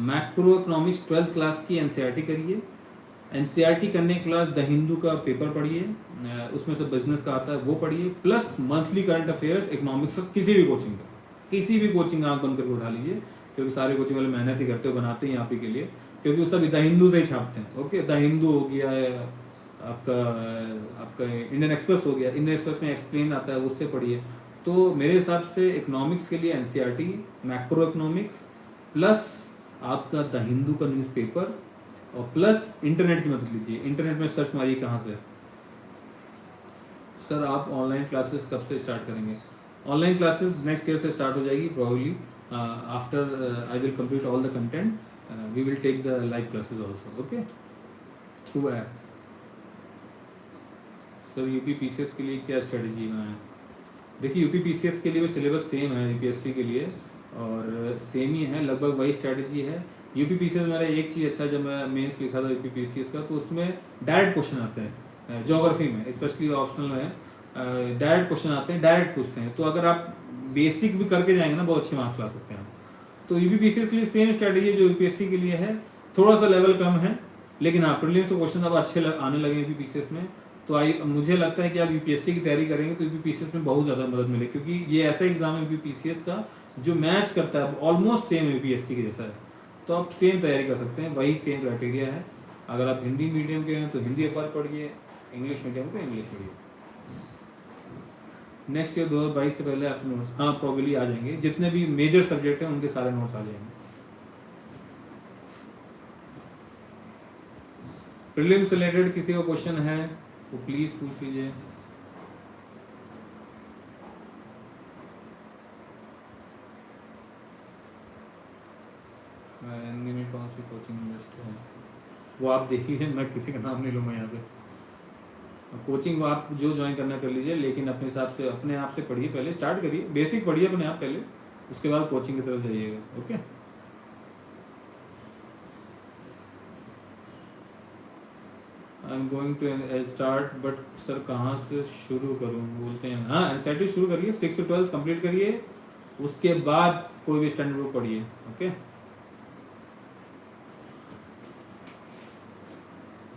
Speaker 1: Macro economics 12th class की एनसीईआरटी करिए। एनसीईआरटी करने के बाद द हिंदू का पेपर पढ़िए, उसमें से बिजनेस का आता है वो पढ़िए, plus monthly current affairs economics का किसी भी कोचिंग आंख बंद करके उठा लीजिए, क्योंकि सारे कोचिंग वाले मेहनत ही करते हो, बनाते हैं आप ही के लिए, क्योंकि वो सब द हिंदू से ही छापते हैं। ओके, द हिंदू हो गया है आपका आपका इंडियन एक्सप्रेस हो गया, इंडियन एक्सप्रेस में एक्सप्लेन आता है, उससे पढ़िए। तो मेरे हिसाब से इकोनॉमिक्स के लिए एनसीईआरटी, मैक्रो इकोनॉमिक्स, प्लस आपका द हिंदू का न्यूज़पेपर, और प्लस इंटरनेट की मदद लीजिए। इंटरनेट में सर्च मारिए कहाँ से। सर आप ऑनलाइन क्लासेस कब से स्टार्ट करेंगे? ऑनलाइन क्लासेस नेक्स्ट ईयर से स्टार्ट हो जाएगी probably. After I will complete all the content, we will take the live classes also, okay, through app. Sir UPPCS के लिए क्या स्ट्रेटजी बनाएं? देखिए यूपीपीसीएस के लिए भी सिलेबस सेम है यूपीएससी के लिए, और सेम ही है, लगभग वही स्ट्रेटजी है। यूपीपीसीएस मेरा एक चीज़ अच्छा, जब मैं मेंस लिखा था यूपीपीसीएस का, तो उसमें डायरेक्ट क्वेश्चन आते हैं ज्योग्राफी में, स्पेशली ऑप्शनल में डायरेक्ट क्वेश्चन आते हैं, डायरेक्ट पूछते हैं। तो अगर आप बेसिक भी करके जाएंगे ना, बहुत अच्छे मार्क्स ला सकते हैं। तो यूपीपीसीएस के लिए सेम स्ट्रेटजी जो यूपीएससी के लिए है, थोड़ा सा लेवल कम है, लेकिन हाँ प्रीलिम्स के क्वेश्चन अब अच्छे आने लगे यूपीपीसीएस में। तो मुझे लगता है कि आप यूपीएससी की तैयारी करेंगे तो यूपीपीसीएस में बहुत ज़्यादा मदद मिलेगी, क्योंकि ये ऐसा एग्जाम है यूपीपीसीएस का जो मैच करता है, ऑलमोस्ट सेम यूपीएससी के जैसा है। तो आप सेम तैयारी कर सकते हैं, वही सेम क्राइटेरिया है। अगर आप हिंदी मीडियम के हैं तो हिंदी अखबार पढ़िए, इंग्लिश मीडियम तो इंग्लिश मीडियम। नेक्स्ट ईयर 2022 से पहले आपके नोट्स हाँ प्रॉब्ली आ जाएंगे, जितने भी मेजर सब्जेक्ट हैं उनके सारे नोट्स आ जाएंगे। प्रीलिम्स से रिलेटेड किसी का क्वेश्चन है तो प्लीज पूछ लीजिए। हिंदी में कौन सी कोचिंग बेस्ट है वो आप देख लीजिए, मैं किसी का नाम नहीं लूँगा यहाँ पे। कोचिंग आप जो ज्वाइन करना कर लीजिए, लेकिन अपने हिसाब से अपने आप से पढ़िए, पहले स्टार्ट करिए, बेसिक पढ़िए अपने आप पहले, उसके बाद कोचिंग की तरफ जाइएगा। Okay, I am going to start but sir कहाँ से शुरू करूँ बोलते हैं। हाँ एनसीईआरटी शुरू करिए, 6 से 12 कंप्लीट करिए, उसके बाद कोई भी स्टैंडर्ड बुक पढ़िए। ओके,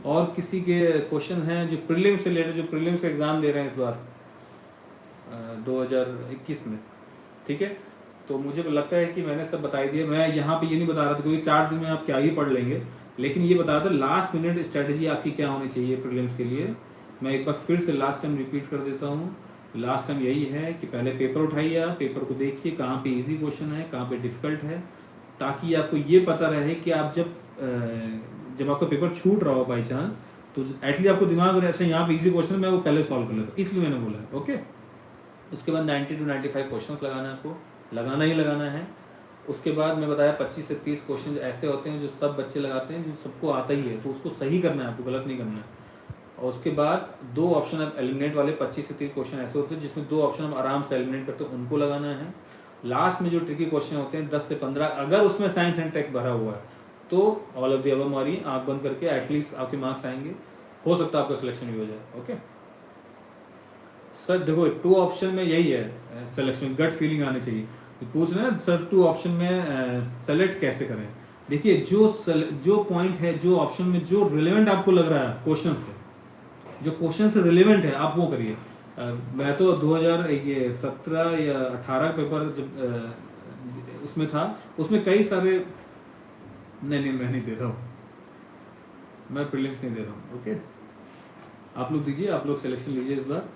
Speaker 1: और किसी के क्वेश्चन हैं जो प्रीलिम्स से रिलेटेड, जो प्रीलिम्स का एग्जाम दे रहे हैं इस बार 2021 में, ठीक है? तो मुझे लगता है कि मैंने सब बता दिया। मैं यहाँ पे ये नहीं बता रहा था क्योंकि 4 दिन में आप क्या ही पढ़ लेंगे, लेकिन ये बता रहा था लास्ट मिनट स्ट्रेटजी आपकी क्या होनी चाहिए प्रीलिम्स के लिए। मैं एक बार फिर से लास्ट टाइम रिपीट कर देता हूँ। लास्ट टाइम यही है कि पहले पेपर उठाइए, आप पेपर को देखिए कहाँ पे इजी क्वेश्चन है, कहाँ पे डिफिकल्ट है, ताकि आपको ये पता रहे कि आप जब आपका पेपर छूट रहा हो बाई चांस, तो एटलीस्ट आपको दिमाग में अच्छा यहाँ पे इजी क्वेश्चन मैं वो पहले सॉल्व कर लेता, इसलिए मैंने बोला है। ओके, उसके बाद 90 to 95 क्वेश्चन लगाना है आपको, लगाना ही लगाना है। उसके बाद मैं बताया 25 से 30 क्वेश्चन ऐसे होते हैं जो सब बच्चे लगाते हैं, जो सबको आता ही है, तो उसको सही करना है, आपको गलत नहीं करना है। और उसके बाद 2 ऑप्शन आप एलिमिनेट वाले 25 से 30 क्वेश्चन ऐसे होते हैं जिसमें 2 ऑप्शन हम आराम से एलिमिनेट करते हैं, उनको लगाना है। लास्ट में जो ट्रिकी क्वेश्चन होते हैं 10 से 15, अगर उसमें साइंस एंड टेक भरा हुआ है तो ऑल ऑफ द अबव मारिए, आंख बंद करके, एटलीस्ट आपके मार्क्स आएंगे, हो सकता है आपका सिलेक्शन भी हो जाए। ओके सर, देखो 2 ऑप्शन में यही है सिलेक्शन, गट फीलिंग आनी चाहिए। तो पूछ रहे हैं सर 2 ऑप्शन में सेलेक्ट कैसे करें। देखिए जो पॉइंट है, जो ऑप्शन में जो रिलेवेंट आपको लग रहा है क्वेश्चन से, जो क्वेश्चन से रिलेवेंट है आप वो करिए। मैं तो 2017 या 18 पेपर जब उसमें था, उसमें कई सारे, नहीं मैं नहीं दे रहा हूँ, मैं प्रीलिम्स नहीं दे रहा हूँ। ओके आप लोग दीजिए, आप लोग सिलेक्शन लीजिए इस बार,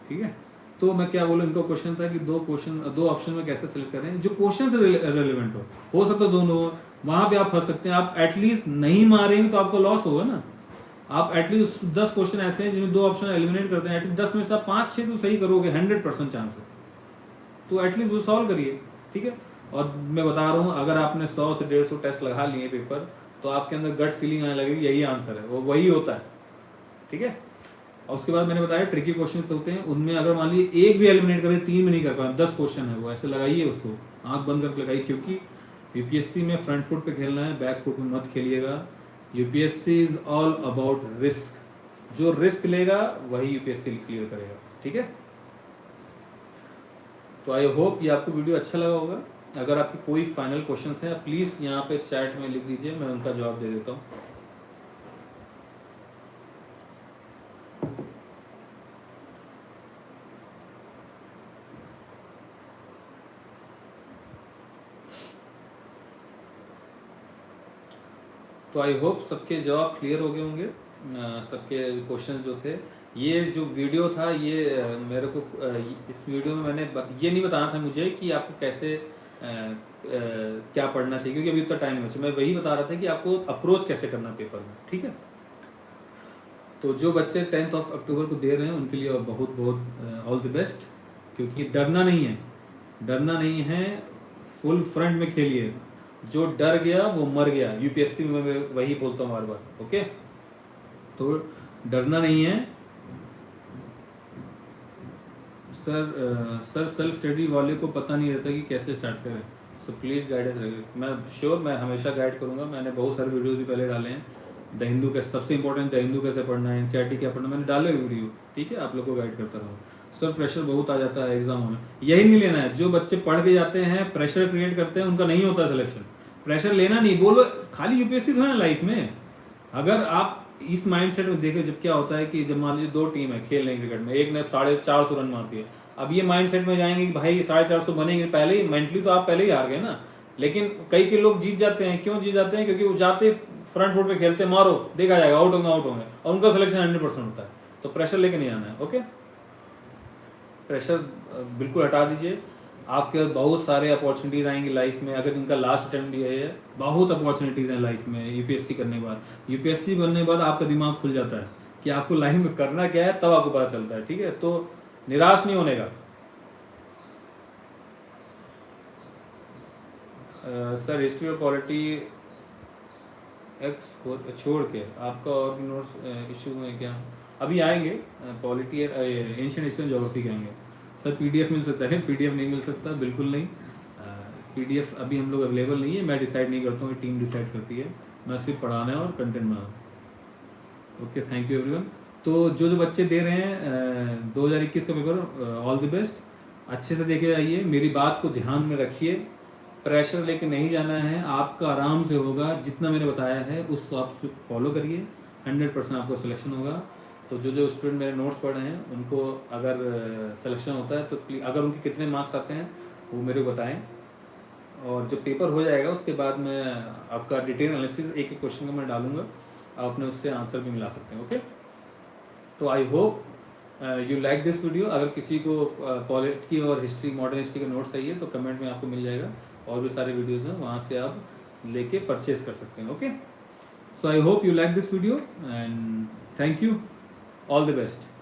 Speaker 1: ठीक है। तो मैं क्या बोलूँ, इनका क्वेश्चन था कि 2 ऑप्शन में कैसे सिलेक्ट करें जो क्वेश्चन से रिलेवेंट हो सकता है दोनों हो, वहां पे आप फंस सकते हैं। आप एटलीस्ट नहीं मारेंगे तो आपका लॉस होगा ना। आप एटलीस्ट 10 क्वेश्चन ऐसे हैं जिसमें 2 ऑप्शन एलिमिनेट करते हैं, एटलीस्ट 10 में से आप 5-6 तो सही करोगे, 100% चांस है, तो एटलीस्ट वो सॉल्व करिए, ठीक है। और मैं बता रहा हूँ, अगर आपने 100 से 150 टेस्ट लगा लिए पेपर, तो आपके अंदर गट फीलिंग आने लगेगी यही आंसर है, वो वही होता है, ठीक है। और उसके बाद मैंने बताया ट्रिकी क्वेश्चन होते हैं, उनमें अगर मान लीजिए एक भी एलिमिनेट करें, 3 में नहीं कर पाए, 10 क्वेश्चन है वो, ऐसे लगाइए उसको, आंख बंद करके लगाइए, क्योंकि यूपीएससी में फ्रंट फुट पे खेलना है, बैक फुट में मत खेलिएगा। UPSC is all about risk, जो रिस्क लेगा वही यूपीएससी क्लियर करेगा, ठीक है। तो आई होप ये आपको वीडियो अच्छा लगा होगा। अगर आपकी कोई फाइनल क्वेश्चंस हैं प्लीज़ यहाँ पे चैट में लिख दीजिए, मैं उनका जवाब दे देता हूँ। तो आई होप सबके जवाब क्लियर हो गए होंगे, सबके क्वेश्चंस जो थे। ये जो वीडियो था ये मेरे को इस वीडियो में मैंने ये नहीं बताना था मुझे कि आपको कैसे क्या पढ़ना चाहिए, क्योंकि अभी उतना टाइम नहीं बचा। मैं वही बता रहा था कि आपको अप्रोच कैसे करना पेपर में, ठीक है। तो जो बच्चे 10 अक्टूबर को दे रहे हैं उनके लिए बहुत बहुत ऑल द बेस्ट, क्योंकि डरना नहीं है, डरना नहीं है, फुल फ्रंट में खेलिए। जो डर गया वो मर गया, यूपीएससी में मैं वही बोलता हूँ बार बार। ओके तो डरना नहीं है सर सेल्फ स्टडी वाले को पता नहीं रहता कि कैसे स्टार्ट करें, सो प्लीज़ गाइडेंस रखिए। मैं श्योर, मैं हमेशा गाइड करूँगा। मैंने बहुत सारे वीडियोज़ भी पहले डाले हैं, द हिंदू कैसे, सबसे इंपॉर्टेंट द हिंदू कैसे पढ़ना है, एनसीईआरटी क्या पढ़ना, मैंने डाले वीडियो, ठीक है। आप लोग को गाइड करता रहूँ। सर प्रेशर बहुत आ जाता है एग्जाम में, यही नहीं लेना है। जो बच्चे पढ़ के जाते हैं प्रेशर क्रिएट करते हैं, उनका नहीं होता सिलेक्शन। प्रेशर लेना नहीं, बोलो खाली यूपीएससी थोड़ा ना लाइफ में। अगर आप इस माइंडसेट में देखें, जब क्या होता है कि जब मान लीजिए 2 टीम है खेल रही क्रिकेट में, एक ने 450 रन मार दिए, अब ये माइंडसेट में जाएंगे कि भाई 450 बनेंगे, पहले ही मेंटली तो आप पहले ही हार गए ना। लेकिन कई के लोग जीत जाते हैं, क्यों जीत जाते हैं? क्योंकि वो जाते फ्रंट फुट पे खेलते, मारो देखा जाएगा, आउट होंगे, और उनका सिलेक्शन 100% होता है। तो प्रेशर लेके नहीं आना है, ओके। प्रेशर बिल्कुल हटा दीजिए। आपके बहुत सारे अपॉर्चुनिटीज़ आएंगी लाइफ में। अगर इनका लास्ट अटेम्प्ट ये है, बहुत अपॉर्चुनिटीज़ हैं लाइफ में यूपीएससी करने के बाद। यूपीएससी बनने के बाद आपका दिमाग खुल जाता है कि आपको लाइफ में करना क्या है, तब आपको पता चलता है, ठीक है। तो निराश नहीं होने का। सर हिस्ट्री और पॉलिटी एक्स छोड़ के आपका और नोट्स इशू में क्या अभी आएंगे? पॉलिटी एंशिएंट हिस्ट्री ज्योग्राफी के आएंगे। सर पीडीएफ मिल सकता है? पीडीएफ नहीं मिल सकता, बिल्कुल नहीं। पीडीएफ अभी हम लोग अवेलेबल नहीं है, मैं डिसाइड नहीं करता हूँ, टीम डिसाइड करती है। मैं सिर्फ पढ़ाना है और content banana. Okay, thank you everyone. तो जो बच्चे दे रहे हैं 2021 का पेपर, ऑल द बेस्ट। अच्छे से देखे जाइए, मेरी बात को ध्यान में रखिए, प्रेशर लेके नहीं जाना है, आपका आराम से होगा। जितना मैंने बताया है उसको आप फॉलो करिए, 100% आपको सिलेक्शन होगा। तो जो स्टूडेंट मेरे नोट्स पढ़ रहे हैं उनको अगर सिलेक्शन होता है तो अगर उनके कितने मार्क्स आते हैं वो मेरे को बताएं, और जब पेपर हो जाएगा उसके बाद मैं आपका डिटेल एनालिसिस एक एक क्वेश्चन का मैं डालूंगा, आप अपने उससे आंसर भी मिला सकते हैं। ओके, तो I hope you like this video. अगर किसी को पॉलिटी और हिस्ट्री, मॉडर्न हिस्ट्री का नोट्स चाहिए तो कमेंट में आपको मिल जाएगा, और भी सारे वीडियोज़ हैं वहाँ से आप लेके परचेज कर सकते हैं। Okay, so I hope you like this video and thank you, all the best.